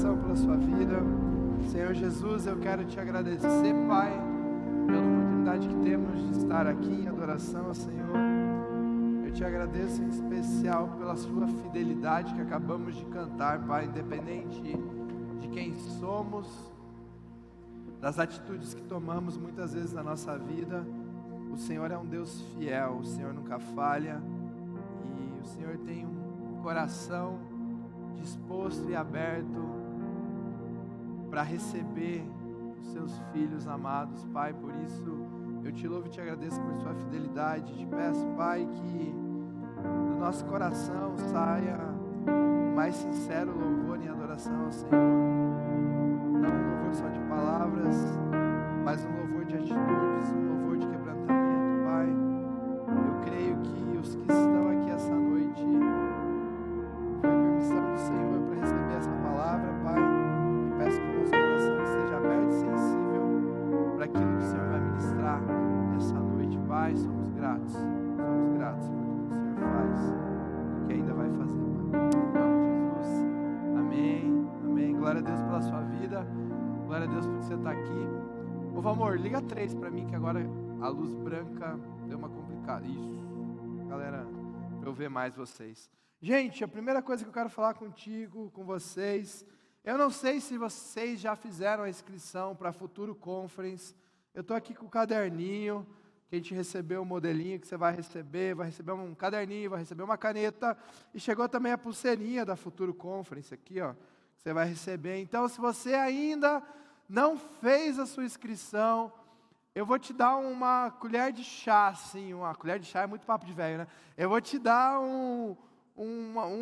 oração pela sua vida. Senhor Jesus, eu quero te agradecer, Pai, pela oportunidade que temos de estar aqui em adoração, Senhor. Eu te agradeço em especial pela sua fidelidade que acabamos de cantar, Pai, independente de quem somos, das atitudes que tomamos muitas vezes na nossa vida. O Senhor é um Deus fiel, o Senhor nunca falha e o Senhor tem um coração disposto e aberto para receber os seus filhos amados, Pai. Por isso eu te louvo e te agradeço por sua fidelidade. Te peço, Pai, que do nosso coração saia o mais sincero louvor e adoração ao Senhor. Não um louvor só de palavras, mas um louvor de atitudes, um louvor de quebrantamento, Pai. Eu creio que os que estão aqui essa noite foi permissão do Senhor para receber essa palavra, Pai. E peço que o nosso coração esteja aberto e sensível para aquilo que o Senhor vai ministrar essa noite, Pai. Somos gratos por tudo que o Senhor faz e que ainda vai fazer, Pai. Em nome de Jesus. Amém, amém. Glória a Deus pela sua vida. Glória a Deus por você estar aqui. Ô Valmor, liga 3 para mim que agora a luz branca deu uma complicada. Isso, galera, para eu ver mais vocês. Gente, a primeira coisa que eu quero falar contigo, com vocês, eu não sei se vocês já fizeram a inscrição para a Futuro Conference. Eu estou aqui com o caderninho, que a gente recebeu o modelinho que você vai receber um caderninho, vai receber uma caneta, e chegou também a pulseirinha da Futuro Conference aqui, ó, que você vai receber. Então, se você ainda não fez a sua inscrição, eu vou te dar uma colher de chá, assim, uma colher de chá é muito papo de velho, né? Eu vou te dar um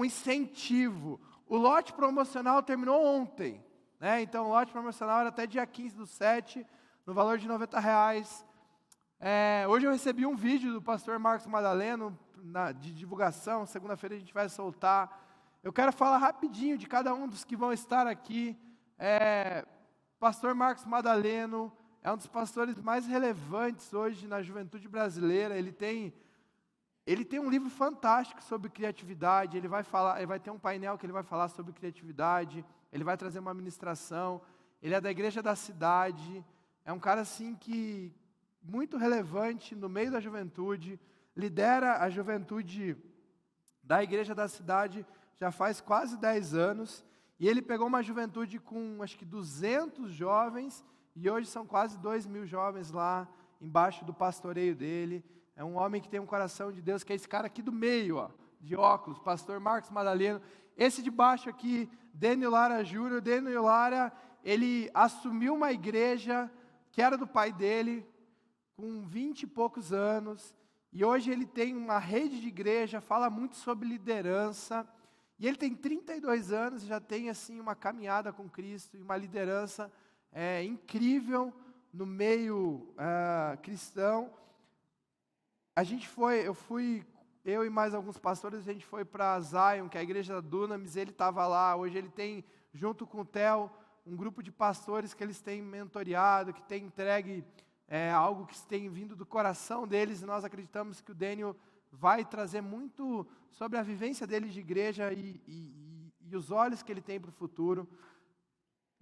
incentivo. O lote promocional terminou ontem, né? Então o lote promocional era até dia 15/7, no valor de R$90. Hoje eu recebi um vídeo do pastor Marcos Madaleno, de divulgação. Segunda-feira a gente vai soltar. Eu quero falar rapidinho de cada um dos que vão estar aqui. Pastor Marcos Madaleno é um dos pastores mais relevantes hoje na juventude brasileira. Ele tem um livro fantástico sobre criatividade. Ele vai ter um painel que ele vai falar sobre criatividade. Ele vai trazer uma ministração. Ele é da igreja da cidade. É um cara assim que muito relevante no meio da juventude. Lidera a juventude da igreja da cidade já faz quase 10 anos. E ele pegou uma juventude com acho que 200 jovens. E hoje são quase 2.000 jovens lá embaixo do pastoreio dele. É um homem que tem um coração de Deus, que é esse cara aqui do meio, ó, de óculos, pastor Marcos Madaleno. Esse de baixo aqui, Daniel Lara Júnior. Daniel Lara, ele assumiu uma igreja que era do pai dele, com 20 e poucos anos. E hoje ele tem uma rede de igreja, fala muito sobre liderança. E ele tem 32 anos, já tem assim uma caminhada com Cristo e uma liderança incrível no meio cristão. Eu e mais alguns pastores, a gente foi para Zion, que é a igreja da Dunamis. Ele estava lá. Hoje ele tem, junto com o Theo, um grupo de pastores que eles têm mentoreado, que tem entregue algo que tem vindo do coração deles. E nós acreditamos que o Daniel vai trazer muito sobre a vivência dele de igreja e os olhos que ele tem para o futuro.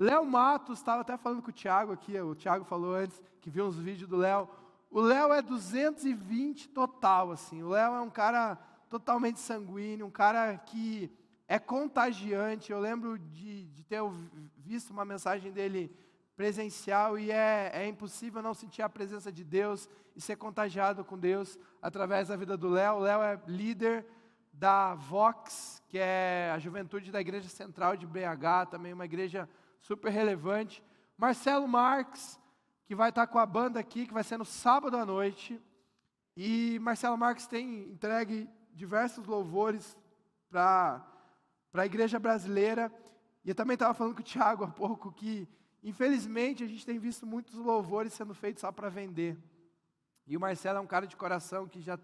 Léo Matos, estava até falando com o Thiago aqui, o Thiago falou antes, que viu uns vídeos do Léo. O Léo é 220 total, assim. O Léo é um cara totalmente sanguíneo, um cara que é contagiante. Eu lembro de ter visto uma mensagem dele presencial e é impossível não sentir a presença de Deus e ser contagiado com Deus através da vida do Léo. O Léo é líder da Vox, que é a juventude da Igreja Central de BH, também uma igreja super relevante. Marcelo Marques, que vai estar com a banda aqui, que vai ser no sábado à noite. E Marcelo Marques tem entregue diversos louvores para a igreja brasileira. E eu também estava falando com o Thiago há pouco que, infelizmente, a gente tem visto muitos louvores sendo feitos só para vender. E o Marcelo é um cara de coração que já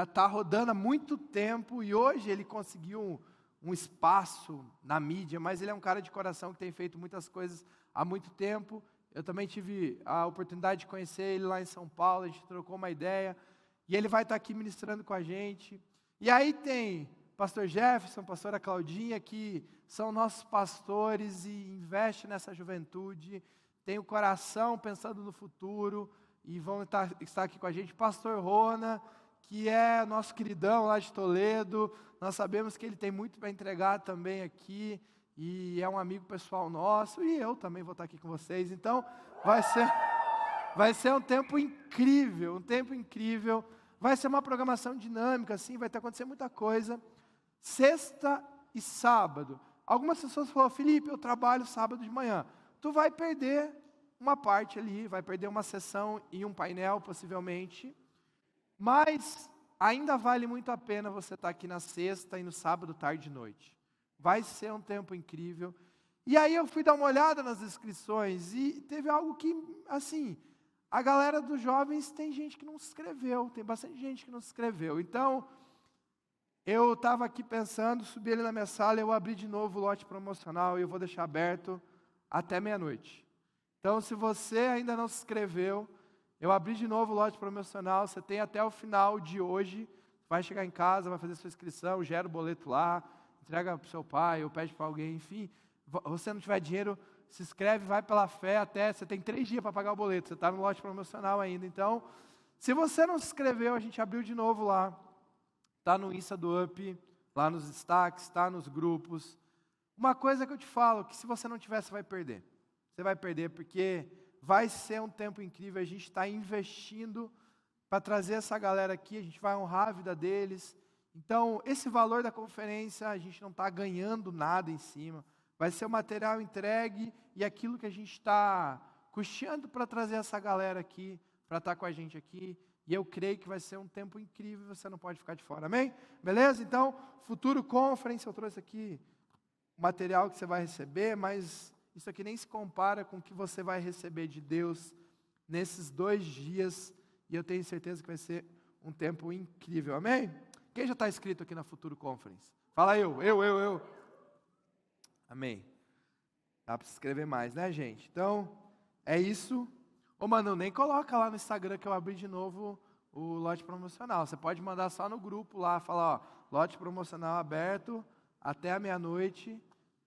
está rodando há muito tempo, e hoje ele conseguiu um espaço na mídia, mas ele é um cara de coração que tem feito muitas coisas há muito tempo. Eu também tive a oportunidade de conhecer ele lá em São Paulo, a gente trocou uma ideia, e ele vai estar aqui ministrando com a gente. E aí tem pastor Jefferson, pastora Claudinha, que são nossos pastores e investem nessa juventude, tem o coração pensando no futuro e vão estar aqui com a gente. Pastor Rona, que é nosso queridão lá de Toledo, nós sabemos que ele tem muito para entregar também aqui, e é um amigo pessoal nosso, e eu também vou estar aqui com vocês, então vai ser um tempo incrível, vai ser uma programação dinâmica, assim, vai acontecer muita coisa, sexta e sábado. Algumas pessoas falaram, Felipe, eu trabalho sábado de manhã, tu vai perder uma parte ali, vai perder uma sessão e um painel, possivelmente, mas ainda vale muito a pena você estar aqui na sexta e no sábado, tarde e noite. Vai ser um tempo incrível. E aí eu fui dar uma olhada nas inscrições e teve algo que, assim, a galera dos jovens tem gente que não se inscreveu, tem bastante gente que não se inscreveu. Então, eu estava aqui pensando, subi ali na minha sala, eu abri de novo o lote promocional e eu vou deixar aberto até meia-noite. Então, se você ainda não se inscreveu, eu abri de novo o lote promocional, você tem até o final de hoje, vai chegar em casa, vai fazer sua inscrição, gera o boleto lá, entrega para o seu pai, ou pede para alguém, enfim, você não tiver dinheiro, se inscreve, vai pela fé até, você tem 3 dias para pagar o boleto, você está no lote promocional ainda, então, se você não se inscreveu, a gente abriu de novo lá, está no Insta do Up, lá nos destaques, está nos grupos. Uma coisa que eu te falo, que se você não tiver, você vai perder. Você vai perder porque vai ser um tempo incrível, a gente está investindo para trazer essa galera aqui, a gente vai honrar a vida deles. Então, esse valor da conferência, a gente não está ganhando nada em cima. Vai ser o material entregue e aquilo que a gente está custeando para trazer essa galera aqui, para estar com a gente aqui. E eu creio que vai ser um tempo incrível e você não pode ficar de fora, amém? Beleza? Então, Futuro Conference, eu trouxe aqui o material que você vai receber, mas isso aqui nem se compara com o que você vai receber de Deus nesses 2 dias. E eu tenho certeza que vai ser um tempo incrível, amém? Quem já está inscrito aqui na Futuro Conference? Fala eu. Amém. Dá para se inscrever mais, né, gente? Então, é isso. Ô, Manu, nem coloca lá no Instagram que eu abri de novo o lote promocional. Você pode mandar só no grupo lá, falar, ó, lote promocional aberto até a meia-noite,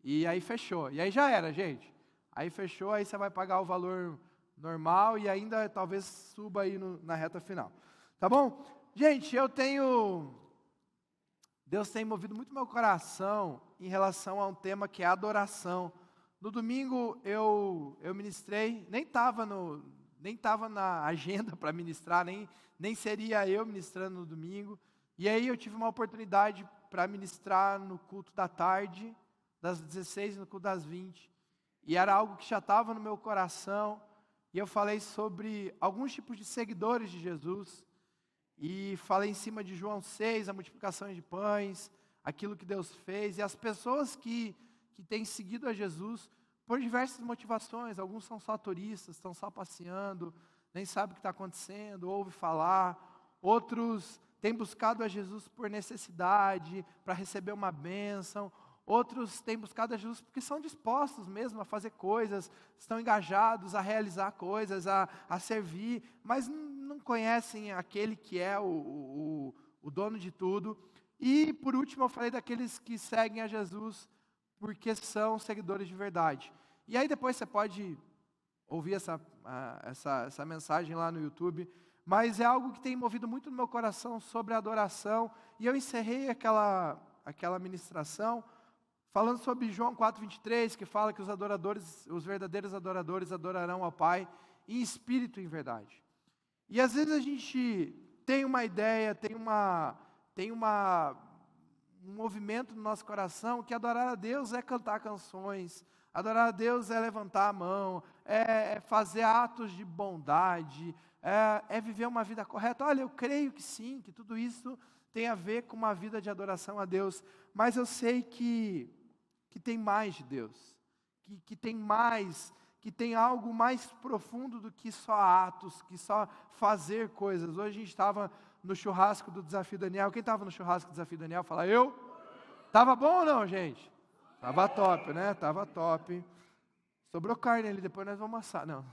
e aí fechou. E aí já era, gente. Aí fechou, aí você vai pagar o valor normal e ainda talvez suba aí na reta final. Tá bom? Gente, Deus tem movido muito meu coração em relação a um tema que é adoração. No domingo eu ministrei, nem estava na agenda para ministrar, nem seria eu ministrando no domingo. E aí eu tive uma oportunidade para ministrar no culto da tarde, das 16 no culto das 20. E era algo que já estava no meu coração. E eu falei sobre alguns tipos de seguidores de Jesus. E falei em cima de João 6, a multiplicação de pães, aquilo que Deus fez. E as pessoas que têm seguido a Jesus por diversas motivações, alguns são só turistas, estão só passeando, nem sabem o que está acontecendo, ouve falar. Outros têm buscado a Jesus por necessidade, para receber uma bênção. Outros têm buscado a Jesus porque são dispostos mesmo a fazer coisas, estão engajados a realizar coisas, a servir, mas não conhecem aquele que é o dono de tudo. E por último eu falei daqueles que seguem a Jesus porque são seguidores de verdade. E aí depois você pode ouvir essa mensagem lá no YouTube, mas é algo que tem movido muito no meu coração sobre a adoração. E eu encerrei aquela ministração falando sobre João 4:23, que fala que os verdadeiros adoradores adorarão ao Pai em espírito e em verdade. E às vezes a gente tem uma ideia, tem um movimento no nosso coração que adorar a Deus é cantar canções, adorar a Deus é levantar a mão, é fazer atos de bondade, é viver uma vida correta. Olha, eu creio que sim, que tudo isso tem a ver com uma vida de adoração a Deus, mas eu sei que tem mais de Deus, que tem mais, que tem algo mais profundo do que só atos, que só fazer coisas. Hoje a gente estava no churrasco do Desafio Daniel. Quem estava no churrasco do Desafio Daniel? Fala, eu? Estava bom ou não, gente? Estava top, né? Estava top. Sobrou carne ali, depois nós vamos assar. Não.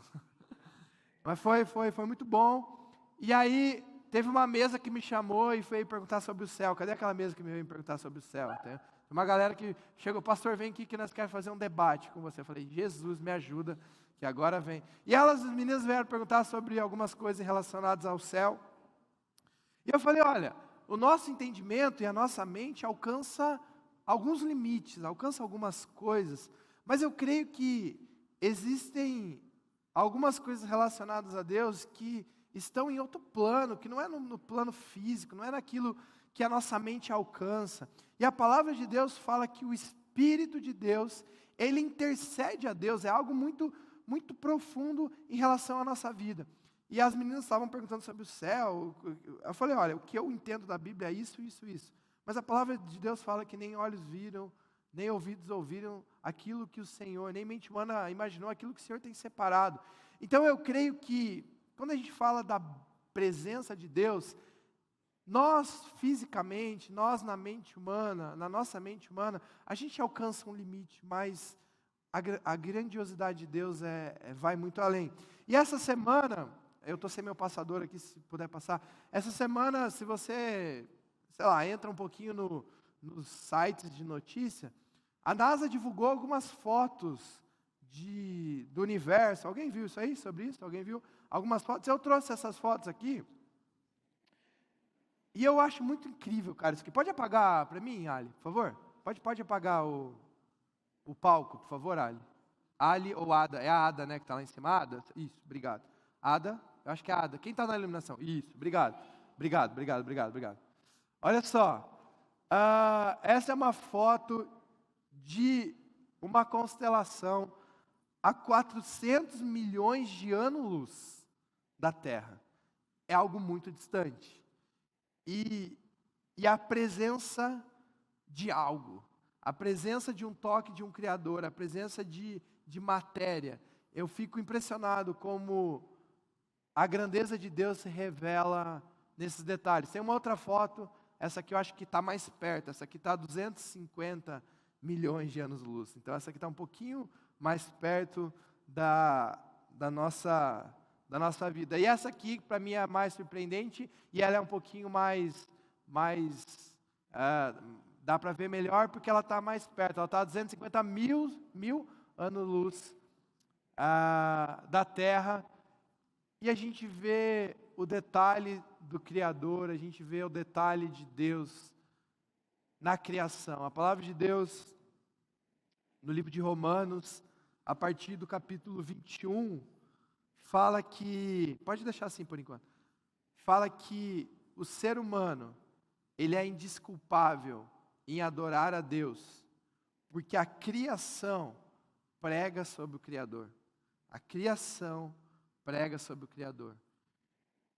Mas foi muito bom. E aí, teve uma mesa que me chamou e foi perguntar sobre o céu. Cadê aquela mesa que me veio perguntar sobre o céu? Tem uma galera que chegou, pastor, vem aqui que nós queremos fazer um debate com você. Eu falei, Jesus, me ajuda, que agora vem. E as meninas vieram perguntar sobre algumas coisas relacionadas ao céu. E eu falei, olha, o nosso entendimento e a nossa mente alcança alguns limites, alcança algumas coisas, mas eu creio que existem algumas coisas relacionadas a Deus que estão em outro plano, que não é no plano físico, não é naquilo que a nossa mente alcança. E a palavra de Deus fala que o Espírito de Deus, ele intercede a Deus, é algo muito, muito profundo em relação à nossa vida. E as meninas estavam perguntando sobre o céu. Eu falei, olha, o que eu entendo da Bíblia é isso, isso, isso. Mas a palavra de Deus fala que nem olhos viram, nem ouvidos ouviram aquilo que o Senhor, nem mente humana imaginou aquilo que o Senhor tem separado. Então eu creio que, quando a gente fala da presença de Deus, nós fisicamente, nós na mente humana, na nossa mente humana, a gente alcança um limite, mas a grandiosidade de Deus vai muito além. E essa semana, eu estou sem meu passador aqui, se puder passar. Essa semana, se você, sei lá, entra um pouquinho nos sites de notícia, a NASA divulgou algumas fotos do universo. Alguém viu isso aí, sobre isso? Alguém viu? Algumas fotos. Eu trouxe essas fotos aqui. E eu acho muito incrível, cara, isso aqui. Pode apagar para mim, Ali, por favor? Pode apagar o palco, por favor, Ali. Ali ou Ada? É a Ada, né, que está lá em cima? Ada? Isso, obrigado. Ada? Eu acho que é a Ada. Quem está na iluminação? Isso, obrigado. Obrigado. Olha só. Essa é uma foto de uma constelação a 400 milhões de anos-luz da Terra. É algo muito distante. E a presença de algo, a presença de um toque de um Criador, a presença de matéria. Eu fico impressionado como a grandeza de Deus se revela nesses detalhes. Tem uma outra foto, essa aqui eu acho que está mais perto, essa aqui está a 250 milhões de anos-luz. Então essa aqui está um pouquinho mais perto da nossa vida. E essa aqui, para mim, é a mais surpreendente, e ela é um pouquinho mais dá para ver melhor, porque ela está mais perto, ela está a 250 mil anos-luz da Terra, e a gente vê o detalhe do Criador, a gente vê o detalhe de Deus na criação. A palavra de Deus, no livro de Romanos, a partir do capítulo 21, fala que, pode deixar assim por enquanto, fala que o ser humano, ele é indesculpável em adorar a Deus, porque a criação prega sobre o Criador. A criação prega sobre o Criador.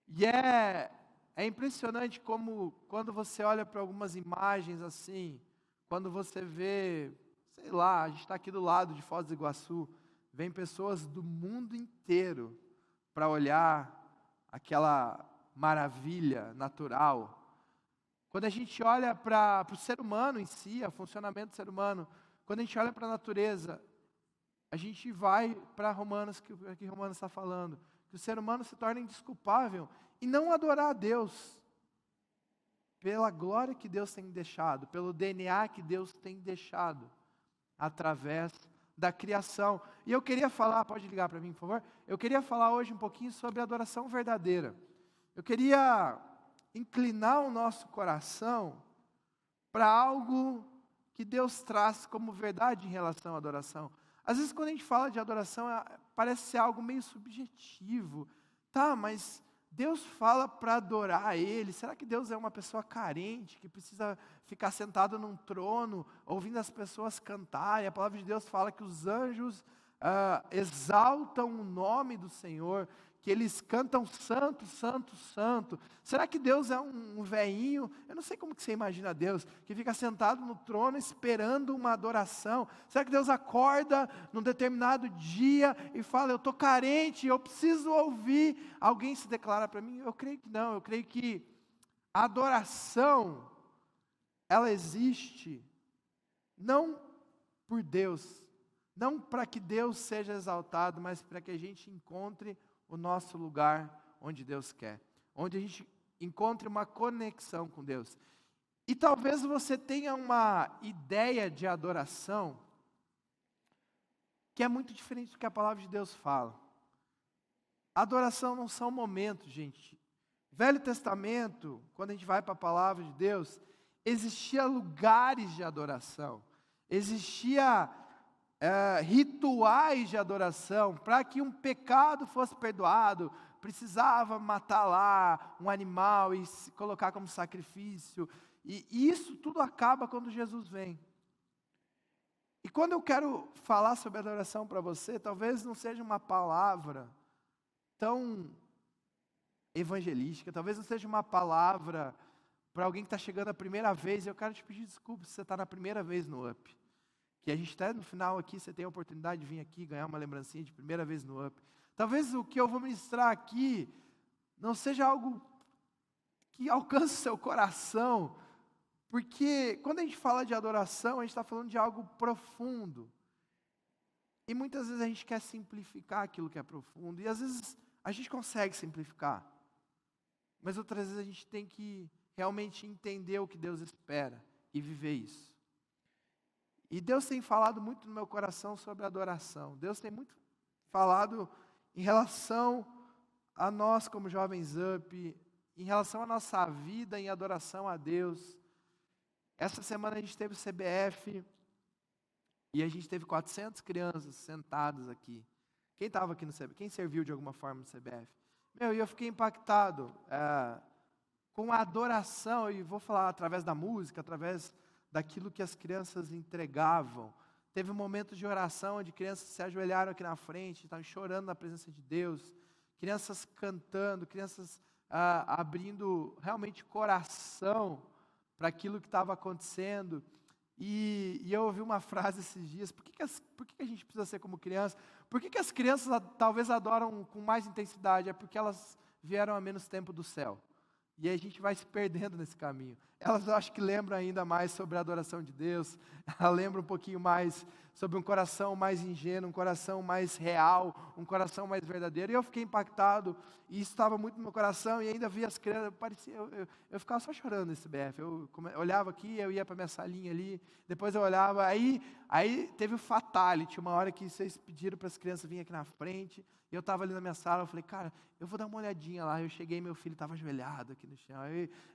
E é impressionante como, quando você olha para algumas imagens assim, quando você vê, sei lá, a gente está aqui do lado de Foz do Iguaçu, vem pessoas do mundo inteiro para olhar aquela maravilha natural. Quando a gente olha para o ser humano em si, o funcionamento do ser humano, quando a gente olha para a natureza, a gente vai para Romanos, que Romanos está falando, que o ser humano se torna indesculpável em não adorar a Deus, pela glória que Deus tem deixado, pelo DNA que Deus tem deixado, através da criação. E eu queria falar, pode ligar para mim, por favor? Eu queria falar hoje um pouquinho sobre a adoração verdadeira. Eu queria inclinar o nosso coração para algo que Deus traz como verdade em relação à adoração. Às vezes, quando a gente fala de adoração, parece ser algo meio subjetivo. Tá, mas Deus fala para adorar a Ele. Será que Deus é uma pessoa carente, que precisa ficar sentado num trono, ouvindo as pessoas cantarem? A palavra de Deus fala que os anjos exaltam o nome do Senhor, que eles cantam santo, santo, santo. Será que Deus é um velhinho? Eu não sei como que você imagina Deus, que fica sentado no trono esperando uma adoração. Será que Deus acorda num determinado dia e fala, eu estou carente, eu preciso ouvir alguém se declarar para mim? Eu creio que não, eu creio que a adoração, ela existe não por Deus, não para que Deus seja exaltado, mas para que a gente encontre o nosso lugar onde Deus quer, onde a gente encontre uma conexão com Deus. E talvez você tenha uma ideia de adoração que é muito diferente do que a palavra de Deus fala. Adoração não são momentos, gente. Velho Testamento, quando a gente vai para a palavra de Deus, existia lugares de adoração, existia rituais de adoração. Para que um pecado fosse perdoado, precisava matar lá um animal e se colocar como sacrifício. E isso tudo acaba quando Jesus vem. E quando eu quero falar sobre adoração para você, talvez não seja uma palavra tão evangelística, talvez não seja uma palavra para alguém que está chegando a primeira vez. Eu quero te pedir desculpa se você está na primeira vez no UP. Que a gente está no final aqui, você tem a oportunidade de vir aqui ganhar uma lembrancinha de primeira vez no UP. Talvez o que eu vou ministrar aqui não seja algo que alcance o seu coração, porque quando a gente fala de adoração, a gente está falando de algo profundo. E muitas vezes a gente quer simplificar aquilo que é profundo, e às vezes a gente consegue simplificar, mas outras vezes a gente tem que realmente entender o que Deus espera e viver isso. E Deus tem falado muito no meu coração sobre adoração. Deus tem muito falado em relação a nós como Jovens UP, em relação à nossa vida em adoração a Deus. Essa semana a gente teve o CBF e a gente teve 400 crianças sentadas aqui. Quem estava aqui no CBF? Quem serviu de alguma forma no CBF? E eu fiquei impactado com a adoração, e vou falar através da música, através daquilo que as crianças entregavam. Teve um momento de oração onde crianças se ajoelharam aqui na frente, estavam chorando na presença de Deus, crianças cantando, crianças abrindo realmente coração para aquilo que estava acontecendo. E eu ouvi uma frase esses dias: por que a gente precisa ser como criança? Por que as crianças talvez adoram com mais intensidade? É porque elas vieram há menos tempo do céu. E aí a gente vai se perdendo nesse caminho. Elas, eu acho que lembram ainda mais sobre a adoração de Deus. Elas lembram um pouquinho mais sobre um coração mais ingênuo, um coração mais real, um coração mais verdadeiro. E eu fiquei impactado, e isso estava muito no meu coração, e ainda vi as crianças, eu ficava só chorando nesse BF. Eu olhava aqui, eu ia para minha salinha ali, depois eu olhava, aí teve o fatality, uma hora que vocês pediram para as crianças virem aqui na frente, e eu estava ali na minha sala, eu falei, cara, eu vou dar uma olhadinha lá. Eu cheguei, meu filho estava ajoelhado aqui no chão,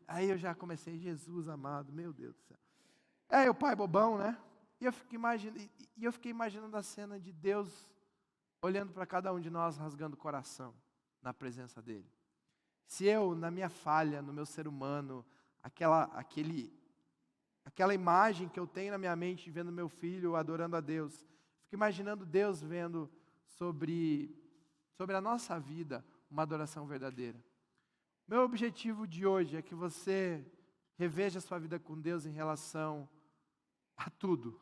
aí eu já comecei, Jesus amado, meu Deus do céu. O pai bobão, né? E eu fiquei imaginando a cena de Deus olhando para cada um de nós, rasgando o coração na presença dele. Se eu, na minha falha, no meu ser humano, aquela imagem que eu tenho na minha mente, vendo meu filho adorando a Deus, fico imaginando Deus vendo sobre a nossa vida uma adoração verdadeira. Meu objetivo de hoje é que você reveja a sua vida com Deus em relação a tudo.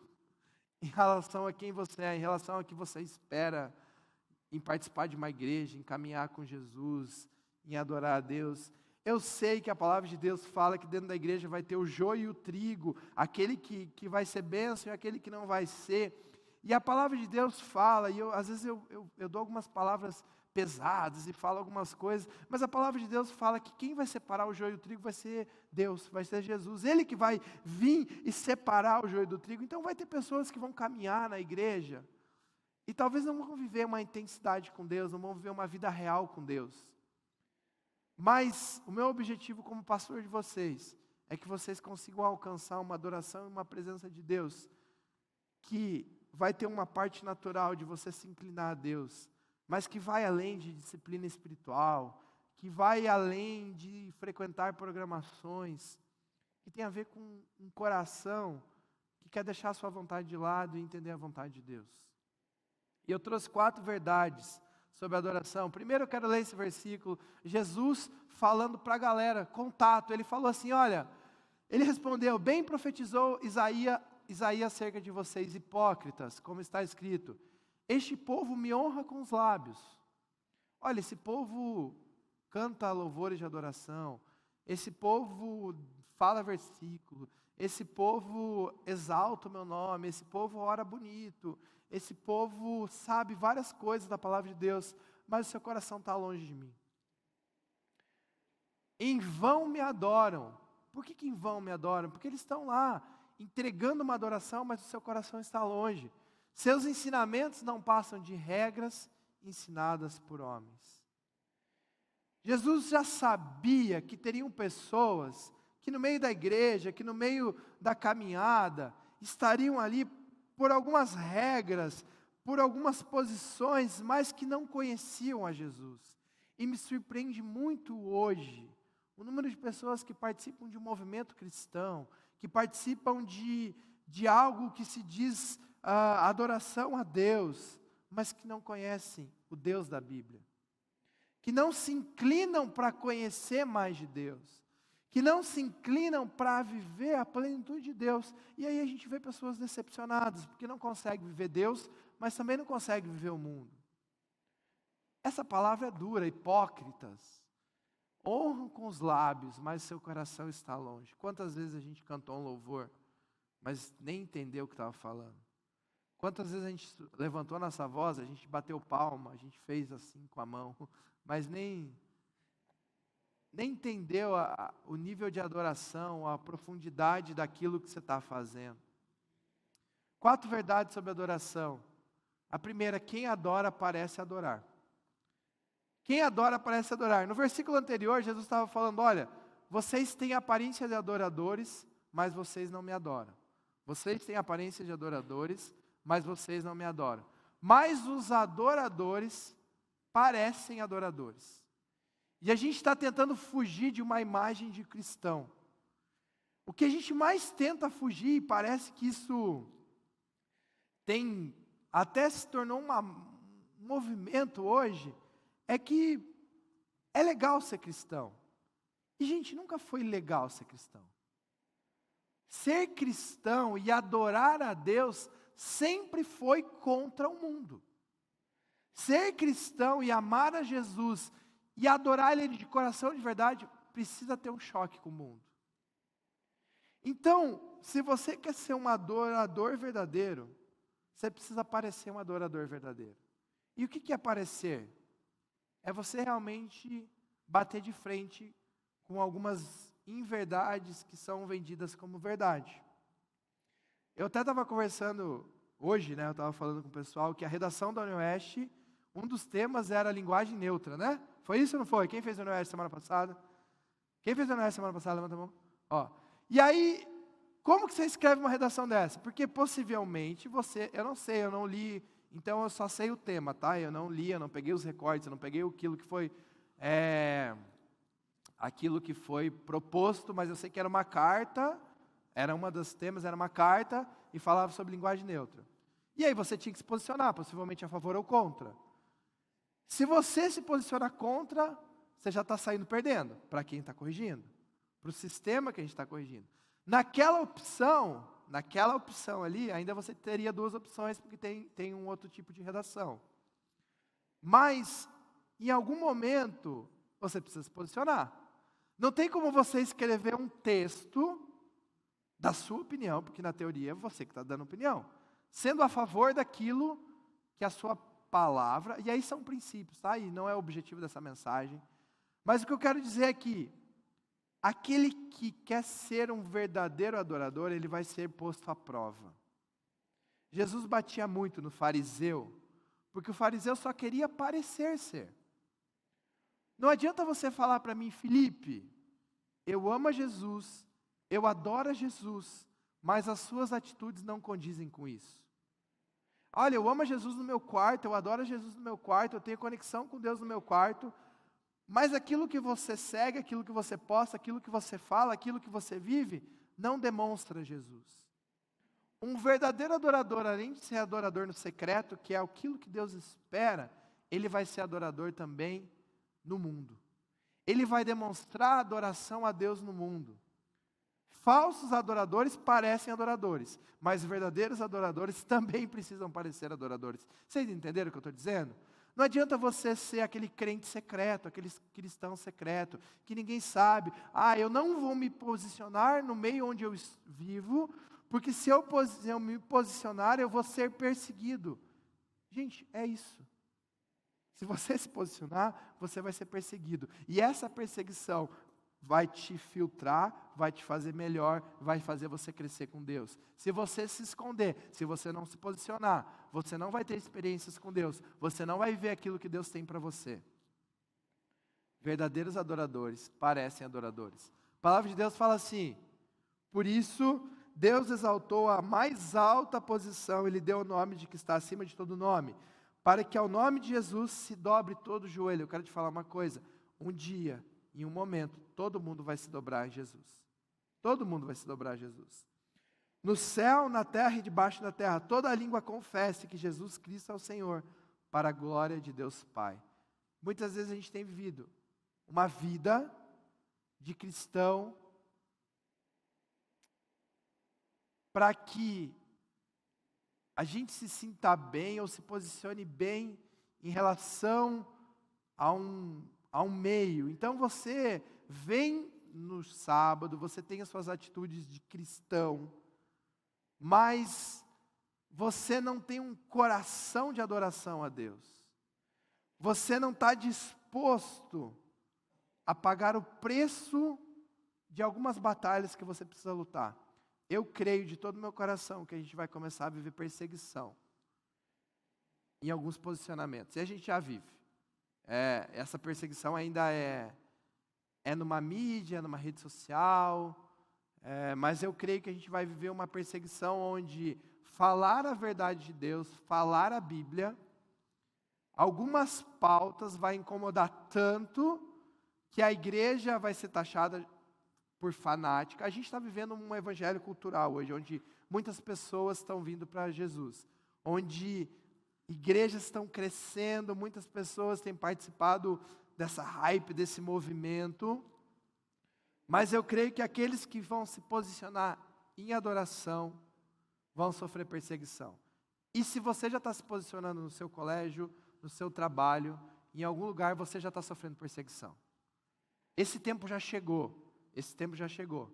Em relação a quem você é, em relação a que você espera em participar de uma igreja, em caminhar com Jesus, em adorar a Deus. Eu sei que a palavra de Deus fala que dentro da igreja vai ter o joio e o trigo, aquele que vai ser bênção e aquele que não vai ser. E a palavra de Deus fala, e às vezes eu dou algumas palavras pesadas e falo algumas coisas, mas a palavra de Deus fala que quem vai separar o joio e o trigo vai ser Deus, vai ser Jesus. Ele que vai vir e separar o joio do trigo. Então vai ter pessoas que vão caminhar na igreja e talvez não vão viver uma intensidade com Deus, não vão viver uma vida real com Deus. Mas o meu objetivo como pastor de vocês é que vocês consigam alcançar uma adoração e uma presença de Deus que vai ter uma parte natural de você se inclinar a Deus, mas que vai além de disciplina espiritual, que vai além de frequentar programações, que tem a ver com um coração que quer deixar a sua vontade de lado e entender a vontade de Deus. E eu trouxe 4 verdades sobre a adoração. Primeiro eu quero ler esse versículo, Jesus falando para a galera, contato. Ele falou assim, olha, ele respondeu, bem profetizou Isaías acerca de vocês, hipócritas, como está escrito, este povo me honra com os lábios. Olha, esse povo canta louvores de adoração, esse povo fala versículo, esse povo exalta o meu nome, esse povo ora bonito, esse povo sabe várias coisas da palavra de Deus, mas o seu coração está longe de mim. em vão me adoram. Por que em vão me adoram? Porque eles estão lá, entregando uma adoração, mas o seu coração está longe. Seus ensinamentos não passam de regras ensinadas por homens. Jesus já sabia que teriam pessoas que no meio da igreja, que no meio da caminhada, estariam ali por algumas regras, por algumas posições, mas que não conheciam a Jesus. E me surpreende muito hoje o número de pessoas que participam de um movimento cristão, que participam de algo que se diz adoração a Deus, mas que não conhecem o Deus da Bíblia. Que não se inclinam para conhecer mais de Deus. Que não se inclinam para viver a plenitude de Deus. E aí a gente vê pessoas decepcionadas, porque não conseguem viver Deus, mas também não conseguem viver o mundo. Essa palavra é dura, hipócritas. Honram com os lábios, mas seu coração está longe. Quantas vezes a gente cantou um louvor, mas nem entendeu o que estava falando? Quantas vezes a gente levantou nossa voz, a gente bateu palma, a gente fez assim com a mão, mas nem entendeu o nível de adoração, a profundidade daquilo que você está fazendo. 4 verdades sobre adoração. A primeira, quem adora parece adorar. Quem adora parece adorar. No versículo anterior, Jesus estava falando, olha, vocês têm aparência de adoradores, mas vocês não me adoram. Vocês têm aparência de adoradores, mas vocês não me adoram. Mas os adoradores parecem adoradores. E a gente está tentando fugir de uma imagem de cristão. O que a gente mais tenta fugir, e parece que isso até se tornou um movimento hoje, é que é legal ser cristão. E, gente, nunca foi legal ser cristão. Ser cristão e adorar a Deus sempre foi contra o mundo. Ser cristão e amar a Jesus e adorar Ele de coração de verdade, precisa ter um choque com o mundo. Então, se você quer ser um adorador verdadeiro, você precisa parecer um adorador verdadeiro. E o que é parecer? É você realmente bater de frente com algumas inverdades que são vendidas como verdade. Eu até estava conversando hoje, eu estava falando com o pessoal que a redação da UniOeste, um dos temas era a linguagem neutra, né? Foi isso ou não foi? Quem fez a UniOeste semana passada? Quem fez a UniOeste semana passada? Levanta a mão. E aí, como que você escreve uma redação dessa? Porque possivelmente eu não sei, eu não li, então eu só sei o tema, tá? Eu não li, eu não peguei os recortes, eu não peguei aquilo que foi proposto, mas eu sei que era uma carta, era uma dos temas, era uma carta, e falava sobre linguagem neutra. E aí você tinha que se posicionar, possivelmente a favor ou contra. Se você se posicionar contra, você já está saindo perdendo, para quem está corrigindo, para o sistema que a gente está corrigindo. Naquela opção ali, ainda você teria 2 opções, porque tem um outro tipo de redação. Mas, em algum momento, você precisa se posicionar. Não tem como você escrever um texto da sua opinião, porque na teoria é você que está dando opinião, sendo a favor daquilo que a sua palavra, e aí são princípios, tá? E não é o objetivo dessa mensagem. Mas o que eu quero dizer é que aquele que quer ser um verdadeiro adorador, ele vai ser posto à prova. Jesus batia muito no fariseu, porque o fariseu só queria parecer ser. Não adianta você falar para mim, Felipe, eu amo a Jesus, eu adoro a Jesus, mas as suas atitudes não condizem com isso. Olha, eu amo a Jesus no meu quarto, eu adoro a Jesus no meu quarto, eu tenho conexão com Deus no meu quarto, mas aquilo que você segue, aquilo que você posta, aquilo que você fala, aquilo que você vive, não demonstra Jesus. Um verdadeiro adorador, além de ser adorador no secreto, que é aquilo que Deus espera, ele vai ser adorador também no mundo. Ele vai demonstrar adoração a Deus no mundo. Falsos adoradores parecem adoradores, mas verdadeiros adoradores também precisam parecer adoradores. Vocês entenderam o que eu estou dizendo? Não adianta você ser aquele crente secreto, aquele cristão secreto, que ninguém sabe. Eu não vou me posicionar no meio onde eu vivo, porque se eu me posicionar, eu vou ser perseguido. Gente, é isso. Se você se posicionar, você vai ser perseguido. E essa perseguição vai te filtrar, vai te fazer melhor, vai fazer você crescer com Deus. Se você se esconder, se você não se posicionar, você não vai ter experiências com Deus, você não vai ver aquilo que Deus tem para você. Verdadeiros adoradores parecem adoradores. A palavra de Deus fala assim: por isso Deus exaltou a mais alta posição e lhe deu o nome de que está acima de todo nome, para que ao nome de Jesus se dobre todo o joelho. Eu quero te falar uma coisa: um dia, em um momento, todo mundo vai se dobrar a Jesus. Todo mundo vai se dobrar a Jesus. No céu, na terra e debaixo da terra, toda a língua confesse que Jesus Cristo é o Senhor, para a glória de Deus Pai. Muitas vezes a gente tem vivido uma vida de cristão para que a gente se sinta bem ou se posicione bem em relação a um meio. Então você vem no sábado, você tem as suas atitudes de cristão, mas você não tem um coração de adoração a Deus. Você não está disposto a pagar o preço de algumas batalhas que você precisa lutar. Eu creio de todo o meu coração que a gente vai começar a viver perseguição em alguns posicionamentos. E a gente já vive. Essa perseguição ainda é numa mídia, numa rede social, mas eu creio que a gente vai viver uma perseguição onde falar a verdade de Deus, falar a Bíblia, algumas pautas vai incomodar tanto que a igreja vai ser taxada por fanática. A gente está vivendo um evangelho cultural hoje, onde muitas pessoas estão vindo para Jesus, onde igrejas estão crescendo, muitas pessoas têm participado dessa hype, desse movimento, mas eu creio que aqueles que vão se posicionar em adoração vão sofrer perseguição. E se você já está se posicionando no seu colégio, no seu trabalho, em algum lugar você já está sofrendo perseguição. Esse tempo já chegou. Esse tempo já chegou.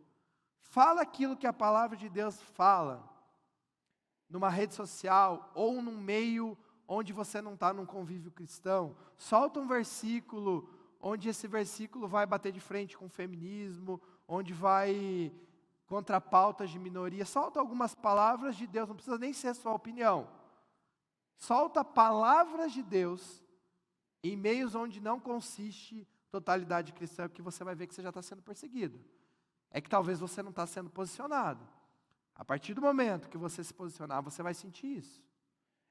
Fala aquilo que a palavra de Deus fala numa rede social ou num meio onde você não está num convívio cristão. Solta um versículo onde esse versículo vai bater de frente com o feminismo, onde vai contra pautas de minoria. Solta algumas palavras de Deus, não precisa nem ser a sua opinião. Solta palavras de Deus em meios onde não consiste totalidade cristã, porque você vai ver que você já está sendo perseguido. É que talvez você não está sendo posicionado. A partir do momento que você se posicionar, você vai sentir isso.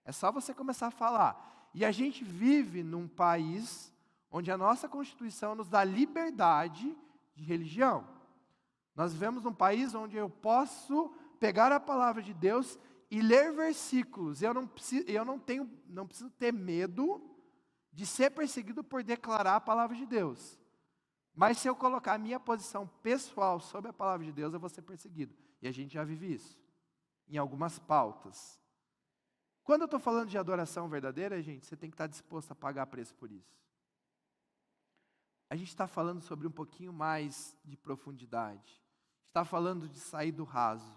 É só você começar a falar. E a gente vive num país onde a nossa Constituição nos dá liberdade de religião. Nós vivemos num país onde eu posso pegar a palavra de Deus e ler versículos. Eu não preciso ter medo de ser perseguido por declarar a palavra de Deus. Mas se eu colocar a minha posição pessoal sobre a palavra de Deus, eu vou ser perseguido. E a gente já vive isso, em algumas pautas. Quando eu estou falando de adoração verdadeira, gente, você tem que estar disposto a pagar preço por isso. A gente está falando sobre um pouquinho mais de profundidade. A gente está falando de sair do raso.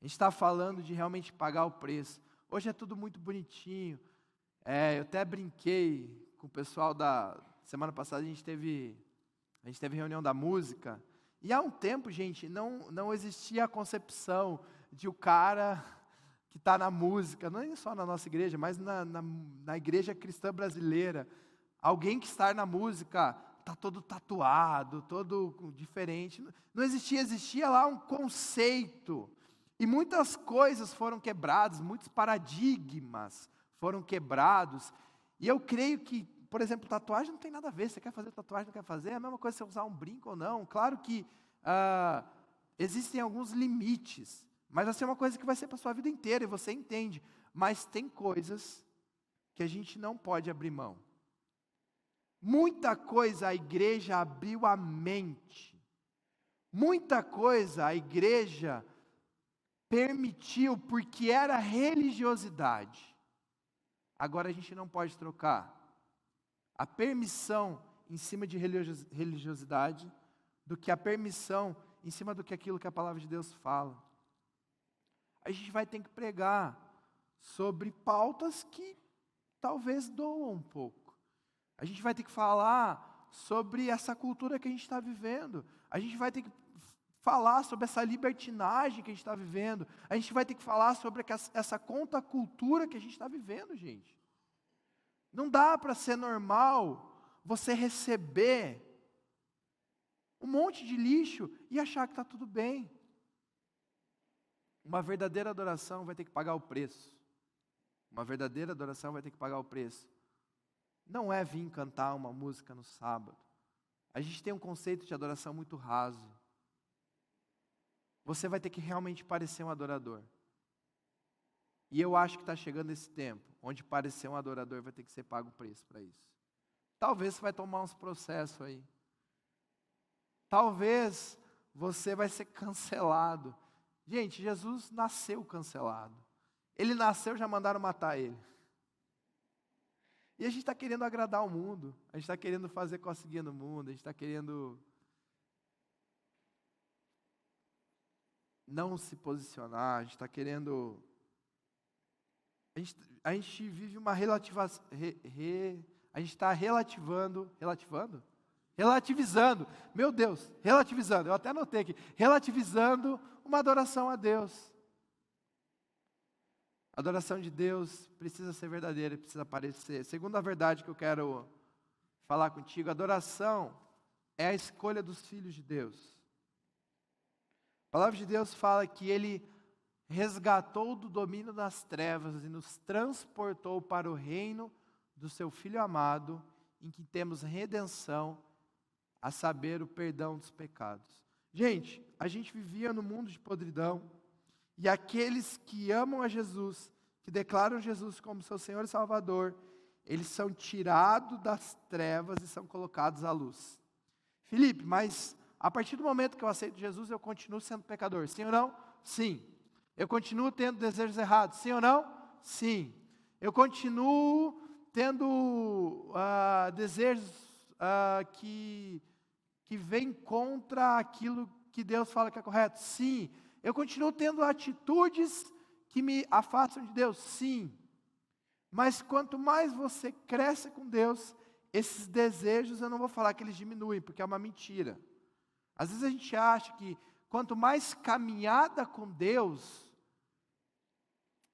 A gente está falando de realmente pagar o preço. Hoje é tudo muito bonitinho. Eu até brinquei com o pessoal da semana passada, a gente teve reunião da música, e há um tempo, gente, não existia a concepção de o cara que está na música, não é só na nossa igreja, mas na igreja cristã brasileira, alguém que está na música está todo tatuado, todo diferente, não existia lá um conceito, e muitas coisas foram quebradas, muitos paradigmas foram quebrados, e eu creio que, por exemplo, tatuagem não tem nada a ver, você quer fazer tatuagem, não quer fazer, é a mesma coisa você usar um brinco ou não, claro que existem alguns limites, mas vai ser uma coisa que vai ser para a sua vida inteira, e você entende, mas tem coisas que a gente não pode abrir mão. Muita coisa a igreja abriu a mente, muita coisa a igreja permitiu porque era religiosidade. Agora a gente não pode trocar a permissão em cima de religiosidade do que a permissão em cima do que aquilo que a palavra de Deus fala. A gente vai ter que pregar sobre pautas que talvez doam um pouco. A gente vai ter que falar sobre essa cultura que a gente está vivendo. A gente vai ter que falar sobre essa libertinagem que a gente está vivendo. A gente vai ter que falar sobre essa contracultura que a gente está vivendo, gente. Não dá para ser normal você receber um monte de lixo e achar que está tudo bem. Uma verdadeira adoração vai ter que pagar o preço. Uma verdadeira adoração vai ter que pagar o preço. Não é vir cantar uma música no sábado. A gente tem um conceito de adoração muito raso. Você vai ter que realmente parecer um adorador. E eu acho que está chegando esse tempo, onde parecer um adorador vai ter que ser pago o preço para isso. Talvez você vai tomar uns processos aí. Talvez você vai ser cancelado. Gente, Jesus nasceu cancelado. Ele nasceu, já mandaram matar ele. E a gente está querendo agradar o mundo. A gente está querendo fazer coceguinha no mundo. A gente está querendo não se posicionar. A gente está querendo... A gente vive uma relativação... A gente está relativizando. Meu Deus, relativizando. Eu até anotei aqui. Relativizando uma adoração a Deus. A adoração de Deus precisa ser verdadeira, precisa aparecer. Segunda verdade que eu quero falar contigo, adoração é a escolha dos filhos de Deus. A palavra de Deus fala que Ele resgatou do domínio das trevas e nos transportou para o reino do seu Filho amado, em que temos redenção, a saber, o perdão dos pecados. Gente, a gente vivia no mundo de podridão, e aqueles que amam a Jesus, que declaram Jesus como seu Senhor e Salvador, eles são tirados das trevas e são colocados à luz. Felipe, mas a partir do momento que eu aceito Jesus, eu continuo sendo pecador, sim ou não? Sim. Eu continuo tendo desejos errados, sim ou não? Sim. Eu continuo tendo desejos que vêm contra aquilo que Deus fala que é correto? Sim. Eu continuo tendo atitudes que me afastam de Deus? Sim. Mas quanto mais você cresce com Deus, esses desejos, eu não vou falar que eles diminuem, porque é uma mentira. Às vezes a gente acha que quanto mais caminhada com Deus,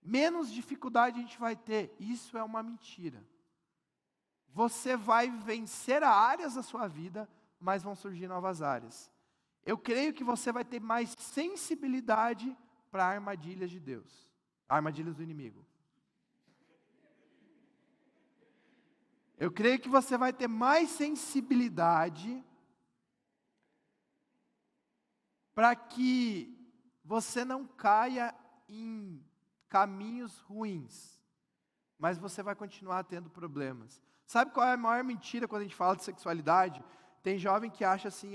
menos dificuldade a gente vai ter. Isso é uma mentira. Você vai vencer áreas da sua vida, mas vão surgir novas áreas. Eu creio que você vai ter mais sensibilidade para armadilhas de Deus, armadilhas do inimigo. Eu creio que você vai ter mais sensibilidade para que você não caia em caminhos ruins, mas você vai continuar tendo problemas. Sabe qual é a maior mentira quando a gente fala de sexualidade? Tem jovem que acha assim,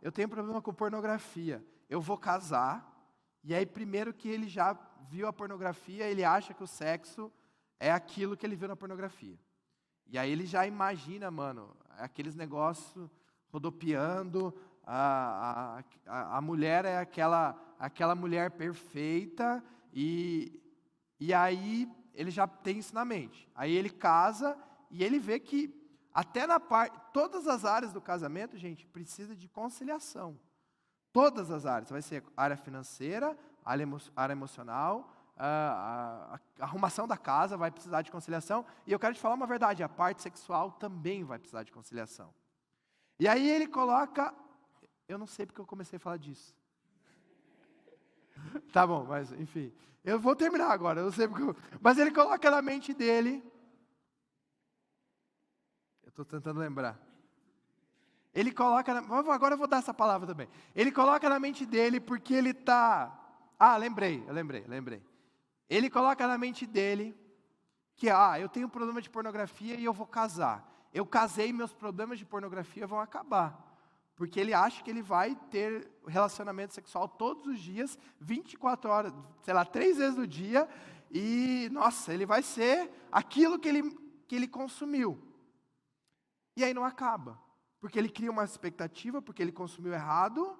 eu tenho problema com pornografia, eu vou casar, e aí primeiro que ele já viu a pornografia, ele acha que o sexo é aquilo que ele viu na pornografia. E aí ele já imagina, mano, aqueles negócios rodopiando, a mulher é aquela mulher perfeita, e aí ele já tem isso na mente. Aí ele casa, e ele vê que até todas as áreas do casamento, gente, precisa de conciliação. Todas as áreas. Vai ser área financeira, área emocional, a arrumação da casa vai precisar de conciliação. E eu quero te falar uma verdade, a parte sexual também vai precisar de conciliação. E aí ele coloca... Eu não sei porque eu comecei a falar disso. Tá bom, mas enfim. Eu vou terminar agora, eu não sei porque mas ele coloca na mente dele... Estou tentando lembrar. Ele coloca... Agora eu vou dar essa palavra também. Ele coloca na mente dele porque ele está... lembrei. Ele coloca na mente dele que, eu tenho um problema de pornografia e eu vou casar. Eu casei, meus problemas de pornografia vão acabar. Porque ele acha que ele vai ter relacionamento sexual todos os dias, 24 horas, 3 vezes no dia, e, nossa, ele vai ser aquilo que ele consumiu. E aí não acaba, porque ele cria uma expectativa, porque ele consumiu errado,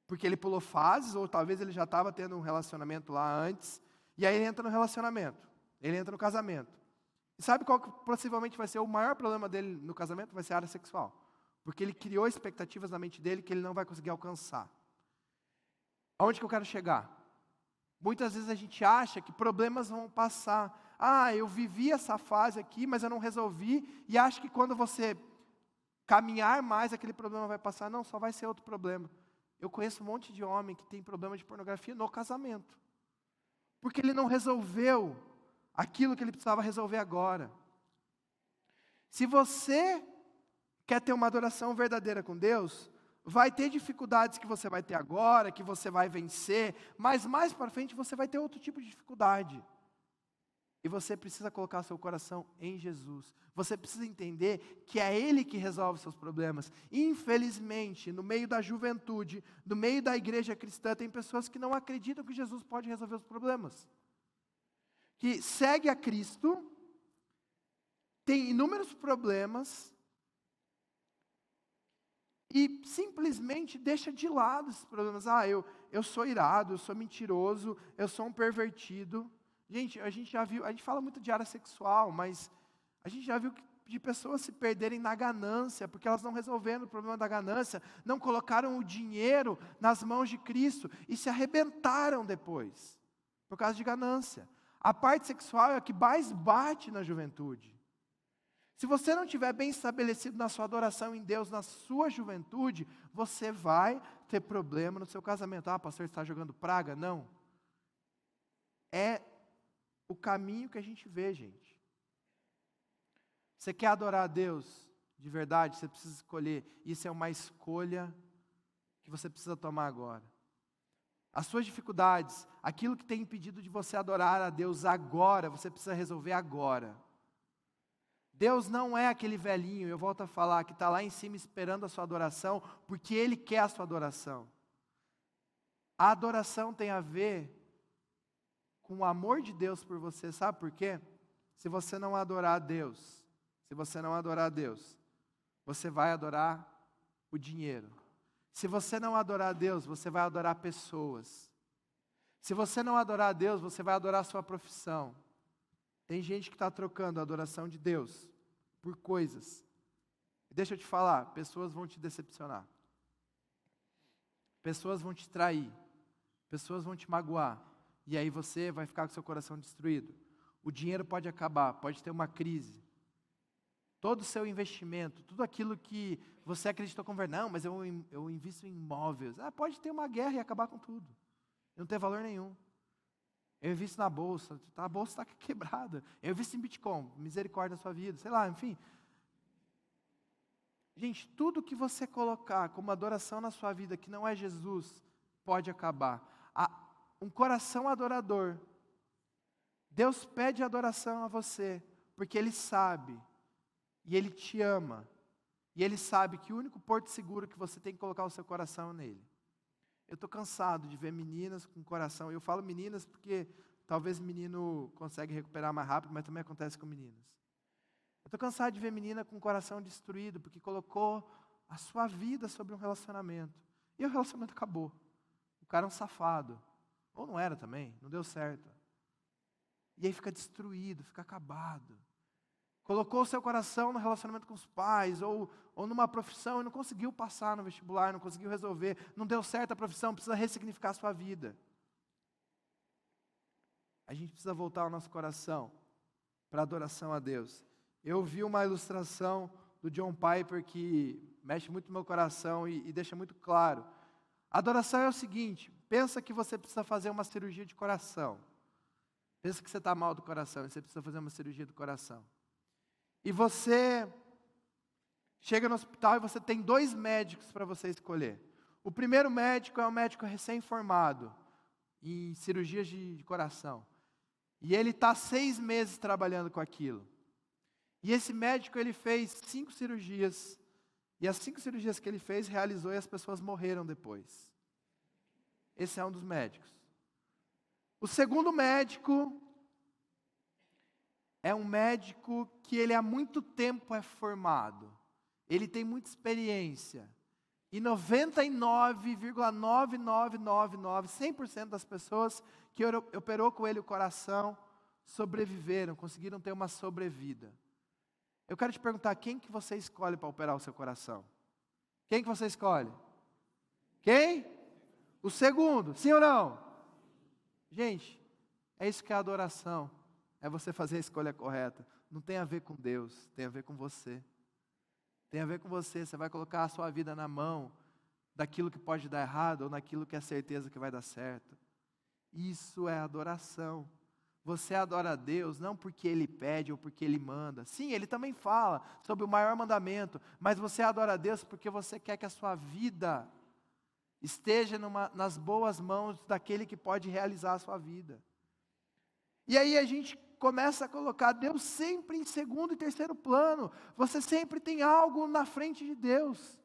porque ele pulou fases, ou talvez ele já estava tendo um relacionamento lá antes, e aí ele entra no relacionamento, ele entra no casamento. E sabe qual que possivelmente vai ser o maior problema dele no casamento? Vai ser a área sexual. Porque ele criou expectativas na mente dele que ele não vai conseguir alcançar. Aonde que eu quero chegar? Muitas vezes a gente acha que problemas vão passar. Ah, eu vivi essa fase aqui, mas eu não resolvi. E acho que quando você caminhar mais, aquele problema vai passar. Não, só vai ser outro problema. Eu conheço um monte de homem que tem problema de pornografia no casamento. Porque ele não resolveu aquilo que ele precisava resolver agora. Se você quer ter uma adoração verdadeira com Deus, vai ter dificuldades que você vai ter agora, que você vai vencer, mas mais para frente você vai ter outro tipo de dificuldade. E você precisa colocar seu coração em Jesus. Você precisa entender que é Ele que resolve seus problemas. Infelizmente, no meio da juventude, no meio da igreja cristã, tem pessoas que não acreditam que Jesus pode resolver os problemas. Que segue a Cristo, tem inúmeros problemas, e simplesmente deixa de lado esses problemas. Ah, eu sou irado, eu sou mentiroso, eu sou um pervertido. Gente, a gente já viu, a gente fala muito de área sexual, mas a gente já viu de pessoas se perderem na ganância, porque elas não resolveram o problema da ganância, não colocaram o dinheiro nas mãos de Cristo e se arrebentaram depois, por causa de ganância. A parte sexual é a que mais bate na juventude. Se você não estiver bem estabelecido na sua adoração em Deus, na sua juventude, você vai ter problema no seu casamento. Ah, pastor, está jogando praga? Não. É o caminho que a gente vê, gente. Você quer adorar a Deus de verdade, você precisa escolher. Isso é uma escolha que você precisa tomar agora. As suas dificuldades, aquilo que tem impedido de você adorar a Deus agora, você precisa resolver agora. Deus não é aquele velhinho, eu volto a falar, que está lá em cima esperando a sua adoração, porque Ele quer a sua adoração. A adoração tem a ver com o amor de Deus por você, sabe por quê? Se você não adorar a Deus, você vai adorar o dinheiro. Se você não adorar a Deus, você vai adorar pessoas. Se você não adorar a Deus, você vai adorar a sua profissão. Tem gente que está trocando a adoração de Deus por coisas. E deixa eu te falar, pessoas vão te decepcionar. Pessoas vão te trair. Pessoas vão te magoar. E aí você vai ficar com seu coração destruído. O dinheiro pode acabar, pode ter uma crise. Todo o seu investimento, tudo aquilo que você acreditou como verdade, não, mas eu invisto em imóveis. Ah, pode ter uma guerra e acabar com tudo. Não tem valor nenhum. Eu invisto na bolsa, a bolsa está quebrada. Eu invisto em Bitcoin, misericórdia da sua vida, sei lá, enfim. Gente, tudo que você colocar como adoração na sua vida que não é Jesus, pode acabar. Um coração adorador, Deus pede adoração a você, porque Ele sabe, e Ele te ama, e Ele sabe que o único porto seguro que você tem que colocar o seu coração é nele. Eu estou cansado de ver meninas com coração. Eu falo meninas porque talvez menino consegue recuperar mais rápido, mas também acontece com meninas. Eu estou cansado de ver menina com coração destruído porque colocou a sua vida sobre um relacionamento. E o relacionamento acabou. O cara é um safado. Ou não era também, não deu certo. E aí fica destruído, fica acabado. Colocou o seu coração no relacionamento com os pais, ou numa profissão e não conseguiu passar no vestibular, não conseguiu resolver, não deu certo a profissão, precisa ressignificar a sua vida. A gente precisa voltar o nosso coração para a adoração a Deus. Eu vi uma ilustração do John Piper que mexe muito no meu coração e deixa muito claro. A adoração é o seguinte, pensa que você precisa fazer uma cirurgia de coração. Pensa que você está mal do coração e você precisa fazer uma cirurgia do coração. E você chega no hospital e você tem 2 médicos para você escolher. O primeiro médico é um médico recém-formado em cirurgias de coração. E ele está 6 meses trabalhando com aquilo. E esse médico, ele fez 5 cirurgias. E as 5 cirurgias que ele fez, realizou e as pessoas morreram depois. Esse é um dos médicos. O segundo médico é um médico que ele há muito tempo é formado. Ele tem muita experiência. E 99,9999, 100% das pessoas que operou com ele o coração, sobreviveram, conseguiram ter uma sobrevida. Eu quero te perguntar, quem que você escolhe para operar o seu coração? Quem que você escolhe? Quem? O segundo, sim ou não? Gente, é isso que é adoração. É você fazer a escolha correta. Não tem a ver com Deus, tem a ver com você. Tem a ver com você, você vai colocar a sua vida na mão daquilo que pode dar errado ou naquilo que é certeza que vai dar certo. Isso é adoração. Você adora a Deus não porque Ele pede ou porque Ele manda. Sim, Ele também fala sobre o maior mandamento, mas você adora a Deus porque você quer que a sua vida esteja nas boas mãos daquele que pode realizar a sua vida. E aí a gente começa a colocar Deus sempre em segundo e terceiro plano. Você sempre tem algo na frente de Deus.